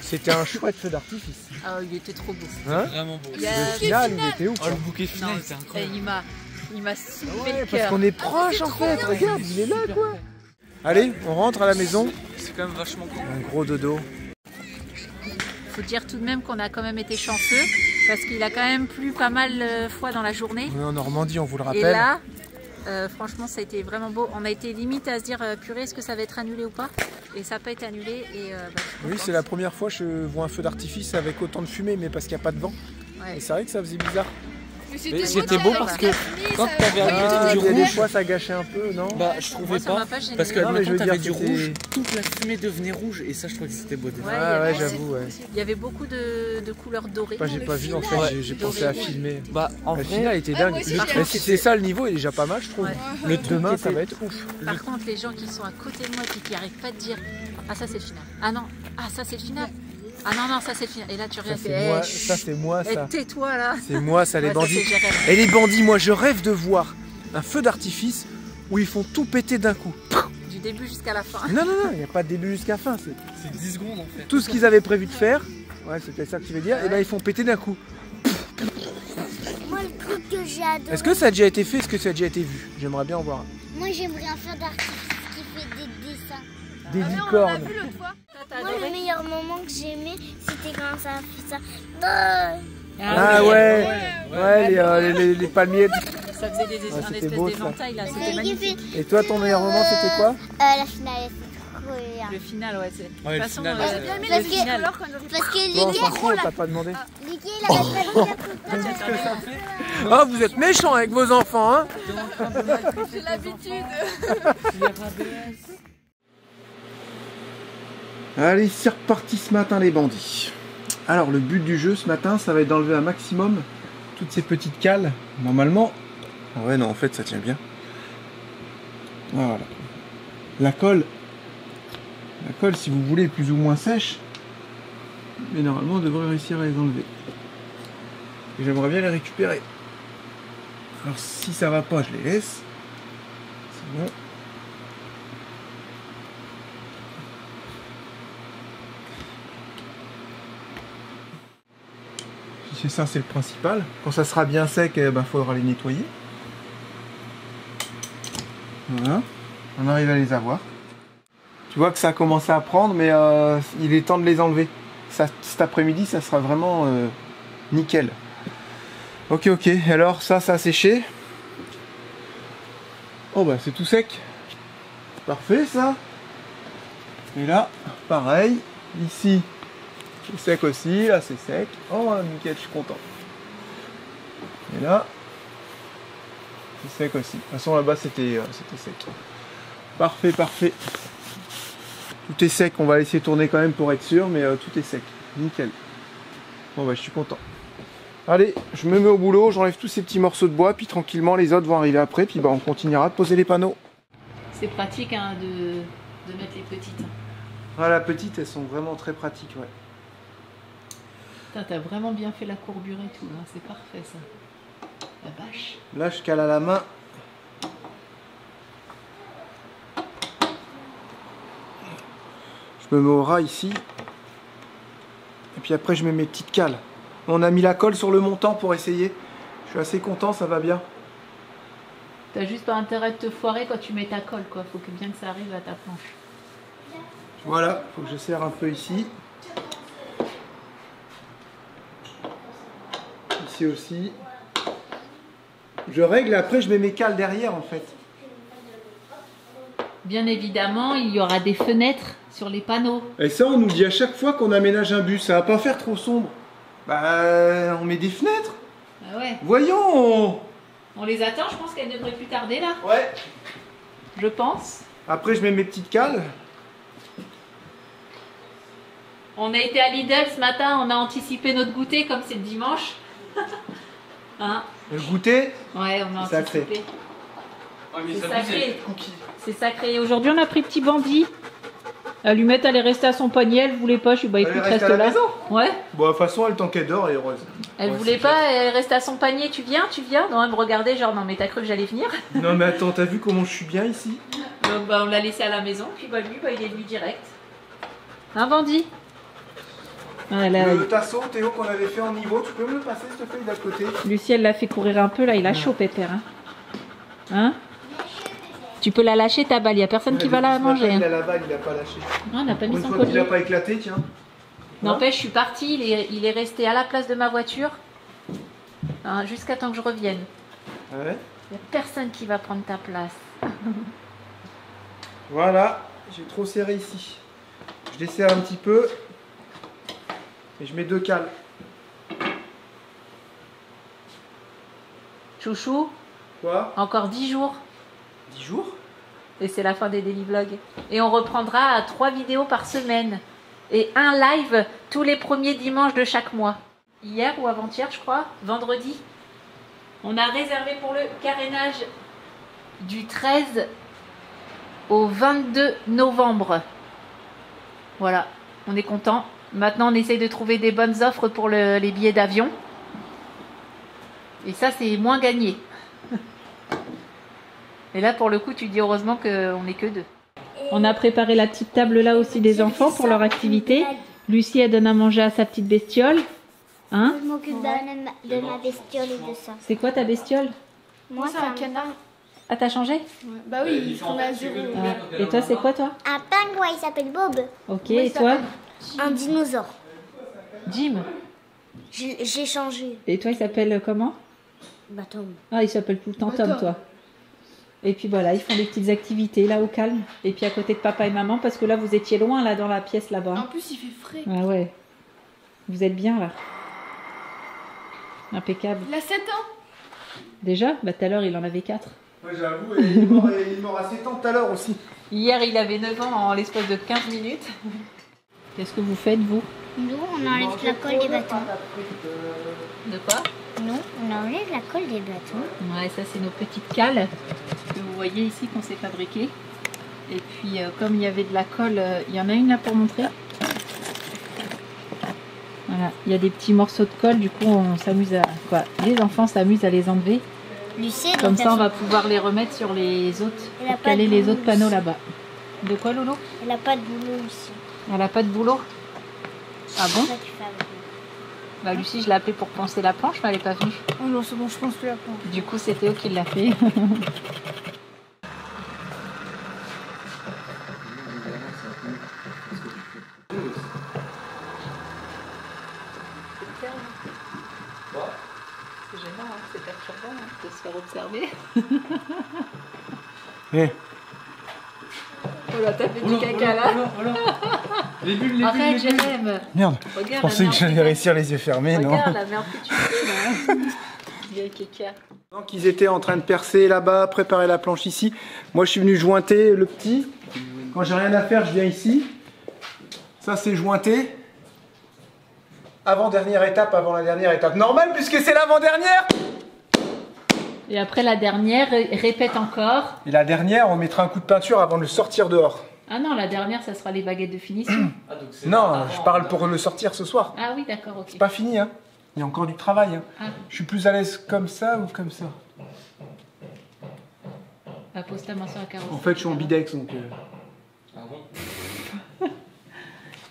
C'était un chouette feu d'artifice. Ah, il était trop beau. Hein? Vraiment beau. Le final, il était ouf. Oh, le bouquet final, c'est incroyable. Il m'a soufflé Ouais, le parce cœur. qu'on est proche en fait. Regarde, il est là quoi. Allez, on rentre à la maison. C'est quand même vachement cool. Un gros dodo. Faut dire tout de même qu'on a quand même été chanceux parce qu'il a quand même plu pas mal de fois dans la journée. On est en Normandie, on vous le Et rappelle. là, franchement, ça a été vraiment beau. On a été limite à se dire, purée, est-ce que ça va être annulé ou pas? Et ça n'a pas été annulé. Et, Oui, c'est la première fois que je vois un feu d'artifice avec autant de fumée, mais parce qu'il n'y a pas de vent. Ouais. Et c'est vrai que ça faisait bizarre. Mais c'était beau parce que quand t'avais Ah, du il y a des rouge, fois ça gâchait un peu, non? bah je trouvais Moi, ça pas. m'a pas gêné. Parce que Non, mais je admettons, veux t'avais dire du que rouge, toute la fumée devenait rouge et ça je trouvais que c'était beau. Ouais, Ah ouais, il y avait- j'avoue, ouais. Il y avait beaucoup de couleurs dorées. Moi j'ai pas vu en fait, j'ai pensé à filmer. Bah en La vrai, finale était dingue. moi aussi, Mais j'ai si c'est ça le niveau, il est déjà pas mal je trouve. Ouais. le truc Demain qui ça était- va être ouf. Par contre, les gens qui sont à côté de moi et qui n'arrivent pas de dire ah ça c'est le final. Ah non, ah ça c'est le final. Ah non non ça c'est le final. Et là tu Ça regardes, c'est moi, ça c'est moi ça. tais-toi là. C'est moi ça les Ouais, bandits. c'est Jérém. Et les bandits, moi je rêve de voir un feu d'artifice où ils font tout péter d'un coup. Du début jusqu'à la fin. Non, non, non, il n'y a pas de début jusqu'à fin. C'est c'est 10 secondes en fait. tout ce qu'ils avaient prévu de faire. Ouais, c'était ça que tu veux dire. Et ben ils font péter d'un coup. Moi, le truc que j'ai adoré, Est-ce que ça a déjà été fait? Est-ce que ça a déjà été vu? J'aimerais bien en voir un. moi j'aimerais un feu d'artifice qui fait des dessins. Des On l'a licornes. vu l'autre fois. Moi, le meilleur moment que j'aimais, c'était quand ça a fait ça. Ah, Ah ouais, ouais, les palmiers. Ça faisait des, Ouais, un c'était espèce beau, ça. d'éventail là, c'était c'est magnifique. magnifique. Et toi, ton meilleur moment, c'était quoi? La finale. coréen. Le final, ouais. De toute le façon, final, Parce que Bon, on s'en fout, on t'a pas demandé. Oh, vous êtes méchants avec vos enfants, hein? J'ai l'habitude. Allez, c'est reparti ce matin les bandits. Alors le but du jeu ce matin, ça va être d'enlever un maximum toutes ces petites cales. Normalement, ah ouais non en fait ça tient bien. Voilà. La colle si vous voulez est plus ou moins sèche, mais normalement on devrait réussir à les enlever. Et j'aimerais bien les récupérer. Alors si ça va pas, je les laisse. C'est bon. C'est ça, c'est le principal. Quand ça sera bien sec, il faudra les nettoyer. Voilà, on arrive à les avoir. Tu vois que ça a commencé à prendre, mais il est temps de les enlever. Ça, cet après-midi, ça sera vraiment nickel. Ok, alors ça a séché. Oh bah c'est tout sec. Parfait ça. Et là, pareil. Ici, c'est sec aussi, là c'est sec. Oh nickel, je suis content. Et là, c'est sec aussi. De toute façon là-bas c'était sec. Parfait. Tout est sec, on va laisser tourner quand même pour être sûr, mais tout est sec. Nickel. Bon bah je suis content. Allez, je me mets au boulot, j'enlève tous ces petits morceaux de bois, puis tranquillement les autres vont arriver après, puis on continuera de poser les panneaux. c'est pratique hein, de mettre les petites. Voilà, petites, elles sont vraiment très pratiques, ouais. T'as vraiment bien fait la courbure et tout, hein. C'est parfait ça. La vache. Là, je cale à la main. Je me mets au ras ici. Et puis après, je mets mes petites cales. On a mis la colle sur le montant pour essayer. Je suis assez content, ça va bien. T'as juste pas intérêt de te foirer quand tu mets ta colle, quoi. Faut que bien que ça arrive à ta planche. Voilà, faut que je serre un peu ici. Ici aussi. Je règle et après je mets mes cales derrière en fait. Bien évidemment, il y aura des fenêtres sur les panneaux. Et ça, on nous dit à chaque fois qu'on aménage un bus, ça va pas faire trop sombre. Bah, on met des fenêtres. Ah ouais. Voyons. On les attend, je pense qu'elles devraient plus tarder là. Ouais. Je pense. Après, je mets mes petites cales. On a été à Lidl ce matin, on a anticipé notre goûter comme c'est le dimanche. Hein? Le goûter. Ouais, on a Sacré. anticipé. Ouais, mais C'est ça sacré. C'est sacré. Aujourd'hui, on a pris Petit Bandit. Allumette, elle est restée à son poignet, elle voulait pas. Je suis bah écoute, reste à la là. maison. Ouais. Bon, de toute façon, elle, tant qu'elle dort, elle est heureuse. Elle Ouais, voulait c'est pas, elle restait à son panier. Tu viens? Non, elle me regardait genre non mais t'as cru que j'allais venir? Non, mais attends, t'as vu comment je suis bien ici? Donc bah on l'a laissé à la maison. Puis bah lui, bah, il est venu direct. Hein, Bandit? Voilà. Le tasseau, Théo, qu'on avait fait en niveau, tu peux me le passer, s'il te plaît, d'à côté? Lucie, elle l'a fait courir un peu là. Il a chaud, Pépère. Hein? Tu peux la lâcher ta balle. Il y a personne qui va la manger. Il Hein. a la balle, il a pas lâché. Non, on n'a pas mis Une son fois qu'il collier. a pas éclaté, tiens. N'empêche, je suis partie, il est resté à la place de ma voiture hein, jusqu'à temps que je revienne. Ouais. Il n'y a personne qui va prendre ta place. Voilà, j'ai trop serré ici. Je desserre un petit peu. Et je mets 2 cales. Chouchou, Quoi? encore 10 jours 10 jours? et c'est la fin des daily vlogs. Et on reprendra à 3 vidéos par semaine. Et un live tous les premiers dimanches de chaque mois. Hier ou avant-hier, je crois, vendredi, on a réservé pour le carénage du 13 au 22 novembre. Voilà, on est content. Maintenant, on essaye de trouver des bonnes offres pour les billets d'avion. Et ça, c'est moins gagné. Et là, pour le coup, tu dis heureusement qu'on n'est que 2. On a préparé la petite table là aussi des enfants pour leur activité. Lucie, elle donne à manger à sa petite bestiole. Hein? Je m'occupe de ma bestiole et de ça. C'est quoi ta bestiole? Moi, c'est un canard. Ah, t'as changé? Bah oui, il se remet à zéro. Ah. Et toi, c'est quoi toi? Un pingouin, il s'appelle Bob. Ok, et toi? Un dinosaure. Jim. J'ai changé. Et toi, il s'appelle comment? Bah Tom. Ah, il s'appelle tout le temps Tom, toi. Et puis voilà, ils font des petites activités là au calme. Et puis à côté de papa et maman, parce que là vous étiez loin là dans la pièce là-bas. En plus, il fait frais. Ah ouais. Vous êtes bien là. Impeccable. Il a 7 ans. Déjà? Bah tout à l'heure il en avait 4. Ouais, j'avoue, il est mort à 7 ans tout à l'heure aussi. Hier il avait 9 ans en l'espace de 15 minutes. Qu'est-ce que vous faites vous? Nous, on enlève la colle des bâtons. De quoi? Nous, on enlève la colle des bâtons. Ouais, ça c'est nos petites cales que vous voyez ici qu'on s'est fabriquées. Et puis comme il y avait de la colle, il y en a une là pour montrer. Voilà, il y a des petits morceaux de colle, du coup on s'amuse à... Quoi, les enfants s'amusent à les enlever. Lucie, Comme ça on va pouvoir les remettre sur les autres, Elle a pour pas caler de les boulot autres panneaux ici. là-bas. De quoi Lolo? Elle n'a pas de boulot ici. Elle a pas de boulot? Ah bon? Ça, tu fais avec nous. Bah Lucie je l'ai appelée pour poncer la planche mais elle est pas venue. Oh non, c'est bon, je pense que la planche. Du coup c'est Théo qui l'a fait. C'est gênant, hein, c'est perturbant hein, de se faire observer. Eh, Oh là, t'as fait du caca là. Les bulles, Arrête, Jérém. merde, je Regarde pensais la que merde j'allais réussir les yeux fermés, non? Regarde la merde que tu fais là. Vieille caca. Donc ils étaient en train de percer là-bas, préparer la planche ici. Moi je suis venu jointer le petit. Quand j'ai rien à faire, je viens ici. Ça c'est jointé. Avant-dernière étape, avant la dernière étape. Normal puisque c'est l'avant-dernière. Et après la dernière, répète encore. Et la dernière, on mettra un coup de peinture avant de le sortir dehors. Ah non, la dernière, ça sera les baguettes de finition. Ah, donc c'est Non, avant, je parle pour le sortir ce soir. Ah oui, d'accord, ok. C'est pas fini, hein. Il y a encore du travail. Hein. Ah. Je suis plus à l'aise comme ça ou comme ça. Bah, pose ta main sur la carrosserie. En fait, je suis en bidex, donc... Ah bon?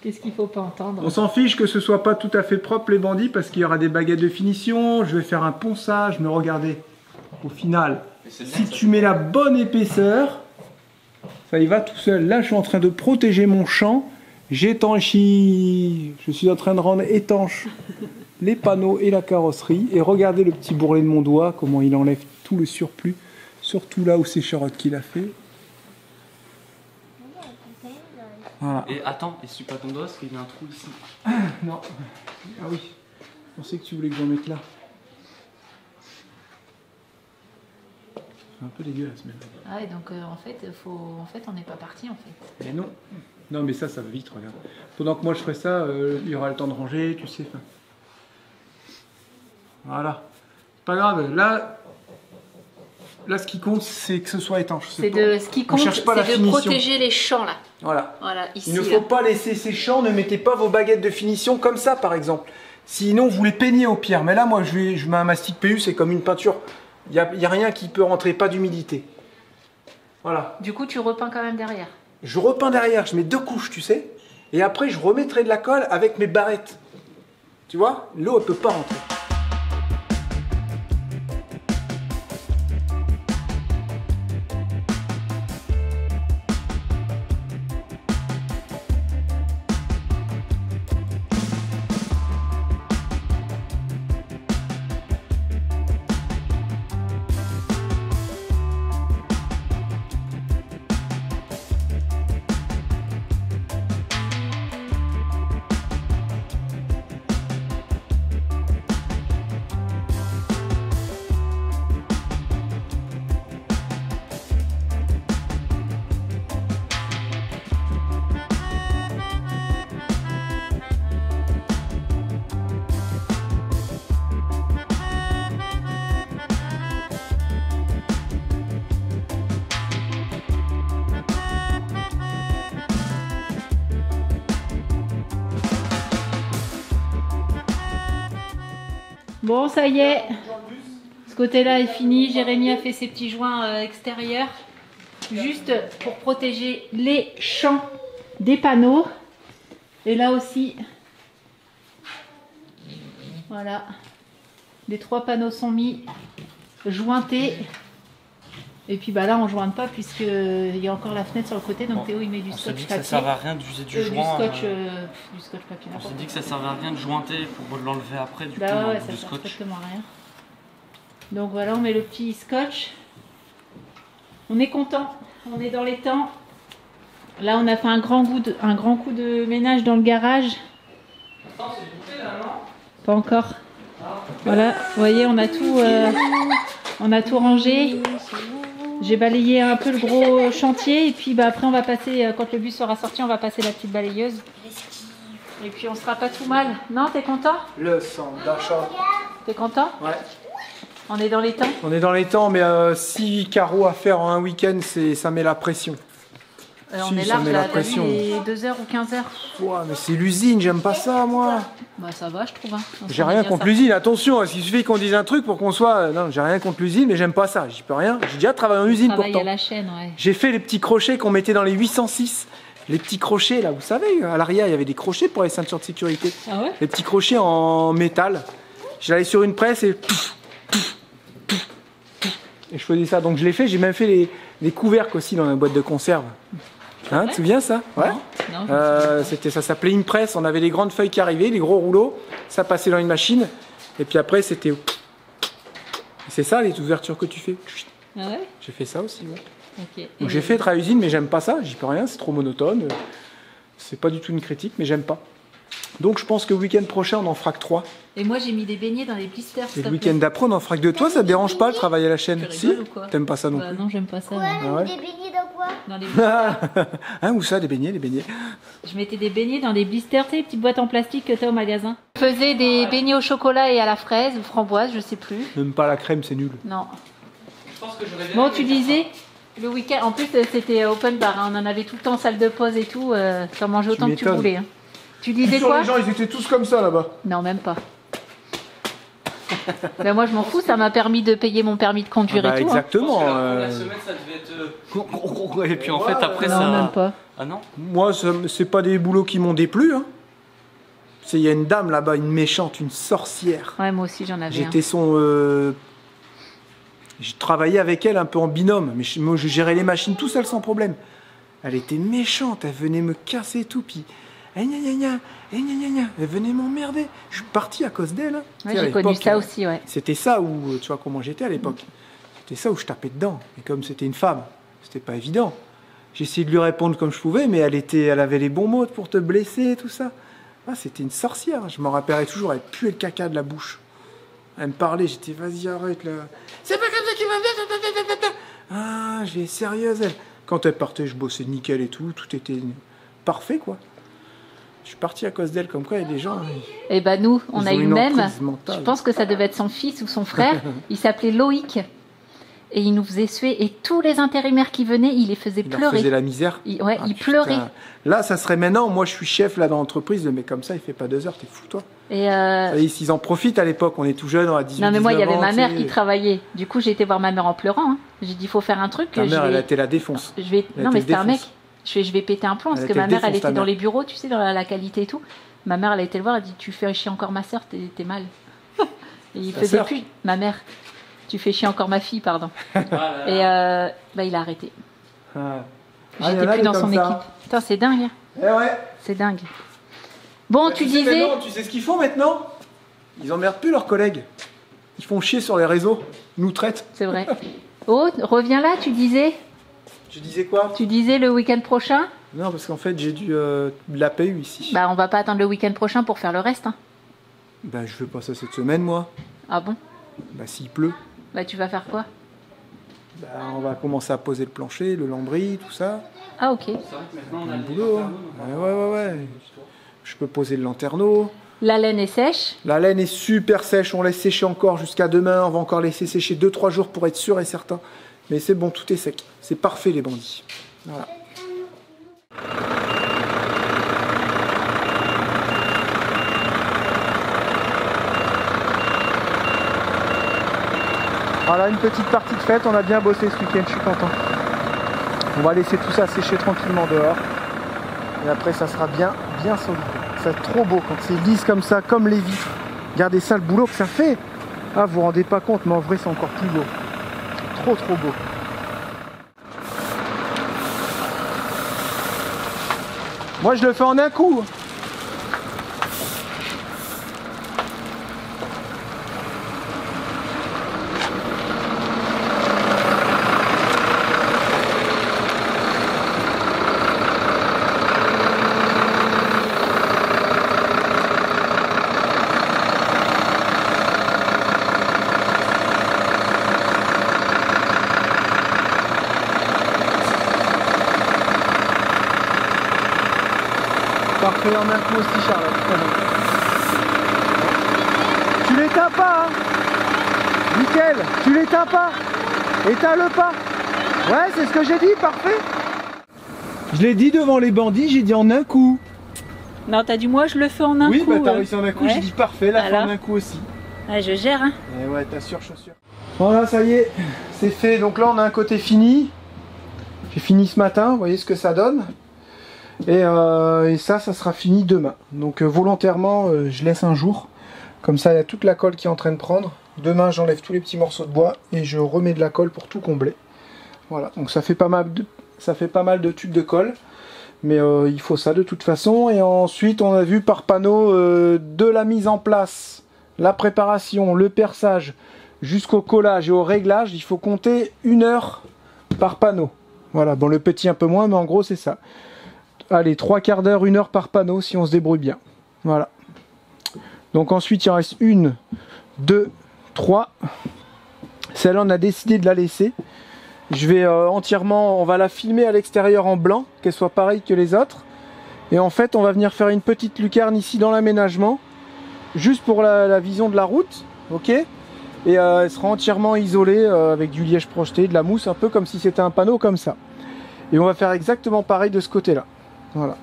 Qu'est-ce qu'il faut pas entendre? On s'en fiche que ce soit pas tout à fait propre les bandits parce qu'il y aura des baguettes de finition, je vais faire un ponçage, mais regardez, au final, si tu mets la bonne épaisseur, ça y va tout seul. Là, je suis en train de protéger mon champ, j'étanchis, je suis en train de rendre étanche les panneaux et la carrosserie, et regardez le petit bourrelet de mon doigt, comment il enlève tout le surplus, surtout là où c'est Charlotte qui l'a fait. Voilà. Et attends, essuie pas ton doigt parce qu'il y a un trou ici. Non. Ah oui. Je pensais que tu voulais que j'en mette là. C'est un peu dégueulasse même. Ah, et donc en fait, on n'est pas parti en fait. Mais non. Non, mais ça va vite, regarde. Pendant que moi je ferai ça, il y aura le temps de ranger, tu sais. Fin. Voilà. Pas grave. Là, ce qui compte, c'est que ce soit étanche. Ce qui compte, c'est de protéger les champs là. Voilà. Ici, Il ne faut pas laisser ces champs, ne mettez pas vos baguettes de finition comme ça, par exemple. Sinon, vous les peignez au pire. Mais là, moi, je mets un mastic PU, c'est comme une peinture. Il n'y a rien qui peut rentrer, pas d'humidité. Voilà. Du coup, tu repeins quand même derrière. Je repeins derrière, je mets 2 couches, tu sais. Et après, je remettrai de la colle avec mes barrettes. Tu vois, l'eau, elle peut pas rentrer. Bon, ça y est. Ce côté-là est fini. Jérémy a fait ses petits joints extérieurs. Juste pour protéger les champs des panneaux. Et là aussi. Voilà. Les 3 panneaux sont mis, jointés. Et puis bah là on ne jointe pas puisqu'il y a encore la fenêtre sur le côté. Donc Théo il met du scotch papier. Ça sert à rien d'user du joint. Du scotch papier. On s'est dit que ça servait à rien de jointer pour l'enlever après. Du coup, ouais, ça du sert scotch. strictement à rien. Donc voilà, on met le petit scotch. On est content, on est dans les temps. Là, on a fait un grand coup de ménage dans le garage. Pas encore. Voilà, vous voyez, on a tout rangé. J'ai balayé un peu le gros chantier et puis après on va passer, quand le bus sera sorti, on va passer la petite balayeuse. Et puis on sera pas tout mal. Non, t'es content? Le centre d'achat. T'es content? Ouais. On est dans les temps? On est dans les temps, mais 6 carreaux à faire en un week-end, ça met la pression. On est large là, t'as vu, il est 2h ou 15h. Ouais, mais c'est l'usine, j'aime pas ça moi. Bah ça va, je trouve. Hein. J'ai rien contre l'usine, attention, il suffit qu'on dise un truc pour qu'on soit... Non, j'ai rien contre l'usine, mais j'aime pas ça, j'y peux rien. J'ai déjà travaillé en usine pourtant. À la chaîne, ouais. J'ai fait les petits crochets qu'on mettait dans les 806. Les petits crochets là, vous savez, à l'arrière il y avait des crochets pour les ceintures de sécurité. Ah ouais? Les petits crochets en métal. J'allais sur une presse et je faisais ça. Donc je l'ai fait, j'ai même fait les couvercles aussi dans la boîte de conserve. Hein, tu te souviens ça? Ouais. Non, ça s'appelait une presse, on avait les grandes feuilles qui arrivaient, les gros rouleaux, ça passait dans une machine, et puis après c'était... C'est ça les ouvertures que tu fais. Ah ouais? J'ai fait ça aussi, ouais. Okay. Donc j'ai fait travail usine, mais j'aime pas ça, j'y peux rien, c'est trop monotone. C'est pas du tout une critique, mais j'aime pas. Donc je pense que le week-end prochain, on en fera que 3. Et moi j'ai mis des beignets dans les blisters. Et le week-end d'après, on en fera que 2. Toi, ça te dérange pas le travail à la chaîne? Si? T'aimes pas ça non plus? Non, j'aime pas ça. Ouais, Ah ouais? des beignets dans quoi? Dans les blisters. Hein, où ça, des beignets, les beignets? Je mettais des beignets dans des blisters, tu sais, les petites boîtes en plastique que t'as au magasin. Je faisais des beignets au chocolat et à la fraise ou framboise, je sais plus. Même pas la crème, c'est nul. Non. Je pense que j'aurais bien Bon, aimé tu faire disais, le week-end, en plus c'était open bar, hein, on en avait tout le temps, salle de pause et tout, t'en mangeais autant que tu voulais. Hein. Tu disais quoi? Les gens, ils étaient tous comme ça là-bas. Non, même pas. Ben moi je m'en fous, ça m'a permis de payer mon permis de conduire et tout. Exactement. La semaine, ça devait être. Et puis en fait, après Non, ça. même pas. Ah non? Moi, c'est pas des boulots qui m'ont déplu. Hein. Il y a une dame là-bas, une méchante, une sorcière. Ouais, moi aussi j'en avais. J'étais son. J'ai travaillé avec elle un peu en binôme, mais moi je gérais les machines tout seul sans problème. Elle était méchante, elle venait me casser tout, puis elle venait m'emmerder. Je suis parti à cause d'elle. Hein. Ouais, j'ai connu ça aussi, ouais. C'était ça où, tu vois comment j'étais à l'époque. C'était ça où je tapais dedans. Et comme c'était une femme, c'était pas évident. J'ai essayé de lui répondre comme je pouvais, mais elle avait les bons mots pour te blesser, tout ça. Ah, c'était une sorcière. Je m'en rappellerai toujours. Elle puait le caca de la bouche. Elle me parlait, j'étais vas-y arrête là. C'est pas comme ça qu'il va faire. Ah, j'ai sérieuse elle. Quand elle partait, je bossais nickel et tout était parfait quoi. Je suis parti à cause d'elle, comme quoi il y a des gens. Et bah nous, on a eu même. Mentale. Je pense que ça devait être son fils ou son frère. Il s'appelait Loïc. Et il nous faisait suer. Et tous les intérimaires qui venaient, il les faisait pleurer. Il faisait la misère. Il pleurait. Là, ça serait maintenant. Moi, je suis chef là dans l'entreprise. Le mec comme ça, il fait pas 2 heures. T'es fou toi. Et ils en profitent à l'époque. On est tout jeune, on a 18 ans. Non mais moi, il y avait ma mère qui travaillait. Du coup, j'ai été voir ma mère en pleurant. Hein. J'ai dit, il faut faire un truc. Ta mère, elle a été la défonce. Non mais c'était un mec. Je vais péter un plomb parce que ma mère, elle était dans les bureaux, tu sais, dans la qualité et tout. Ma mère, elle a été le voir, elle a dit, tu fais chier encore ma soeur, t'es mal. Et il faisait plus. Ma mère, tu fais chier encore ma fille, pardon. Et bah, il a arrêté. J'étais plus dans son équipe. Putain, c'est dingue. Hein. Eh ouais. C'est dingue. Bon, tu disais. Tu sais ce qu'ils font maintenant? Ils emmerdent plus leurs collègues. Ils font chier sur les réseaux. Ils nous traitent. C'est vrai. Oh, reviens là, tu disais. Tu disais quoi? Tu disais le week-end prochain? Non, parce qu'en fait, j'ai dû de la PU ici. Bah, on va pas attendre le week-end prochain pour faire le reste. Hein. Bah, je fais pas ça cette semaine, moi. Ah bon? Bah, s'il pleut. Bah, tu vas faire quoi? Bah, on va commencer à poser le plancher, le lambris, tout ça. Ah, ok. C'est vrai que maintenant on a le boulot. Hein. Ouais. Je peux poser le lanterneau. La laine est sèche? La laine est super sèche. On laisse sécher encore jusqu'à demain. On va encore laisser sécher 2-3 jours pour être sûr et certain. Mais c'est bon, tout est sec. C'est parfait, les bandits. Voilà. Voilà, une petite partie de fête. On a bien bossé ce week-end, je suis content. On va laisser tout ça sécher tranquillement dehors. Et après, ça sera bien solide. C'est trop beau quand c'est lisse comme ça, comme les vitres. Regardez ça, le boulot que ça fait. Ah, vous vous rendez pas compte, mais en vrai, c'est encore plus beau. Trop beau. Moi, je le fais en un coup. Parfait, en un coup aussi, Charlotte. Tu l'éteins pas, hein? Nickel, tu l'éteins pas. Éteins-le pas. Ouais, c'est ce que j'ai dit, parfait. Je l'ai dit devant les bandits, j'ai dit en un coup. Non, t'as dit moi je le fais en un coup. Oui, bah t'as réussi en un coup, ouais. j'ai dit parfait, la fin en un coup aussi. Ouais, je gère, hein. Et ouais, t'as sûr chaussure. Voilà, ça y est, c'est fait. Donc là, on a un côté fini. J'ai fini ce matin, vous voyez ce que ça donne. Et ça sera fini demain. Donc volontairement, je laisse un jour. Comme ça, il y a toute la colle qui est en train de prendre. Demain, j'enlève tous les petits morceaux de bois et je remets de la colle pour tout combler. Voilà, donc ça fait pas mal de tubes de colle. Mais il faut ça de toute façon. Et ensuite, on a vu par panneau de la mise en place, la préparation, le perçage, jusqu'au collage et au réglage. Il faut compter 1 heure par panneau. Voilà, bon le petit un peu moins, mais en gros c'est ça. Allez, 3/4 d'heure, 1 heure par panneau si on se débrouille bien. Voilà. Donc ensuite il en reste 1, 2, 3. Celle-là on a décidé de la laisser. Je vais entièrement, on va la filmer à l'extérieur en blanc, qu'elle soit pareille que les autres. Et en fait on va venir faire une petite lucarne ici dans l'aménagement, juste pour la vision de la route, ok. Et elle sera entièrement isolée avec du liège projeté, de la mousse, un peu comme si c'était un panneau comme ça. Et on va faire exactement pareil de ce côté-là. Voilà.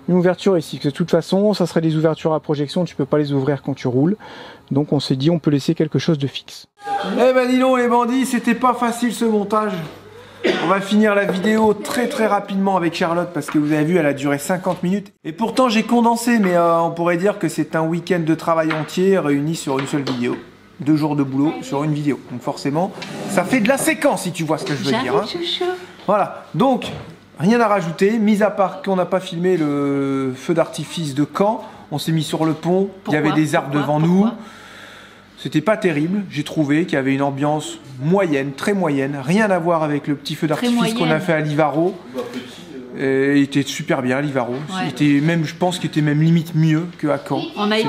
Une ouverture ici, que de toute façon, ça serait des ouvertures à projection, tu peux pas les ouvrir quand tu roules. Donc on s'est dit, on peut laisser quelque chose de fixe. Eh ben dis donc les bandits, c'était pas facile ce montage. On va finir la vidéo très rapidement avec Charlotte parce que vous avez vu, elle a duré 50 minutes. Et pourtant j'ai condensé, mais on pourrait dire que c'est un week-end de travail entier réuni sur une seule vidéo. 2 jours de boulot sur une vidéo. Donc forcément, ça fait de la séquence si tu vois ce que je veux dire. Hein. Voilà, donc rien à rajouter, mis à part qu'on n'a pas filmé le feu d'artifice de Caen. On s'est mis sur le pont, il y avait des arbres devant nous. C'était pas terrible, j'ai trouvé qu'il y avait une ambiance moyenne, très moyenne, rien à voir avec le petit feu d'artifice qu'on a fait à Livaro. Il était super bien à Livaro. Ouais. Je pense qu'il était même limite mieux qu'à Caen. On a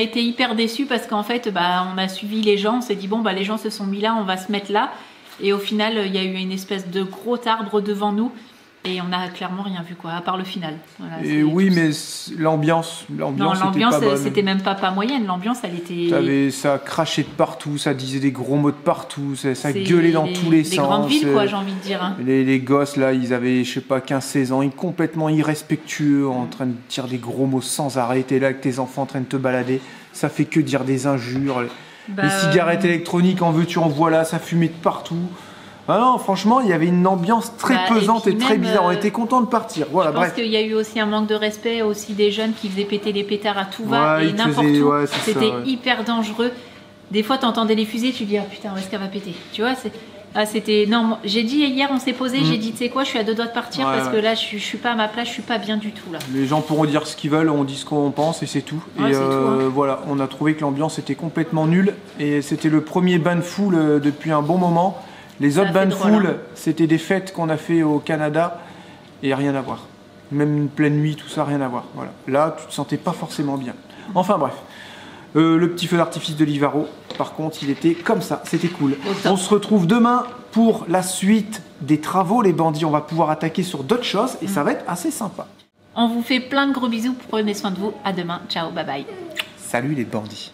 été hyper déçus parce qu'en fait, on a suivi les gens, on s'est dit bon les gens se sont mis là, on va se mettre là. Et au final, il y a eu une espèce de gros arbre devant nous. Et on n'a clairement rien vu, quoi, à part le final. Voilà, et oui, mais l'ambiance c'était même pas moyenne. L'ambiance, elle était... Ça crachait de partout, ça disait des gros mots de partout, ça gueulait dans tous les sens. Des grandes villes, quoi, j'ai envie de dire. Hein. Les gosses, là, ils avaient, je sais pas, 15-16 ans, complètement irrespectueux, en train de dire des gros mots sans arrêt. T'es là avec tes enfants en train de te balader, ça fait que dire des injures. Les cigarettes électroniques, en veux-tu, en voilà, ça fumait de partout. Ah non, franchement, il y avait une ambiance très pesante et très bizarre. On était contents de partir. Voilà, je pense qu'il y a eu aussi un manque de respect aussi des jeunes qui faisaient péter les pétards à tout va et n'importe où. Ouais, c'était hyper dangereux. Des fois, t'entendais les fusées, tu dis ah putain, où est-ce qu'elle va péter? Tu vois, c'était non. J'ai dit hier, on s'est posé, j'ai dit tu sais quoi, je suis à 2 doigts de partir parce que là, je suis pas à ma place, je suis pas bien du tout là. Les gens pourront dire ce qu'ils veulent, on dit ce qu'on pense et c'est tout. Ouais, et voilà, on a trouvé que l'ambiance était complètement nulle et c'était le premier bain de foule depuis un bon moment. Les autres bains de foule, c'était des fêtes qu'on a fait au Canada et rien à voir. Même une pleine nuit, tout ça, rien à voir. Voilà. Là, tu te sentais pas forcément bien. Enfin bref, le petit feu d'artifice de Livaro, par contre, il était comme ça, c'était cool. On se retrouve demain pour la suite des travaux, les bandits. On va pouvoir attaquer sur d'autres choses et ça va être assez sympa. On vous fait plein de gros bisous, prenez soin de vous. À demain, ciao, bye bye. Salut les bandits.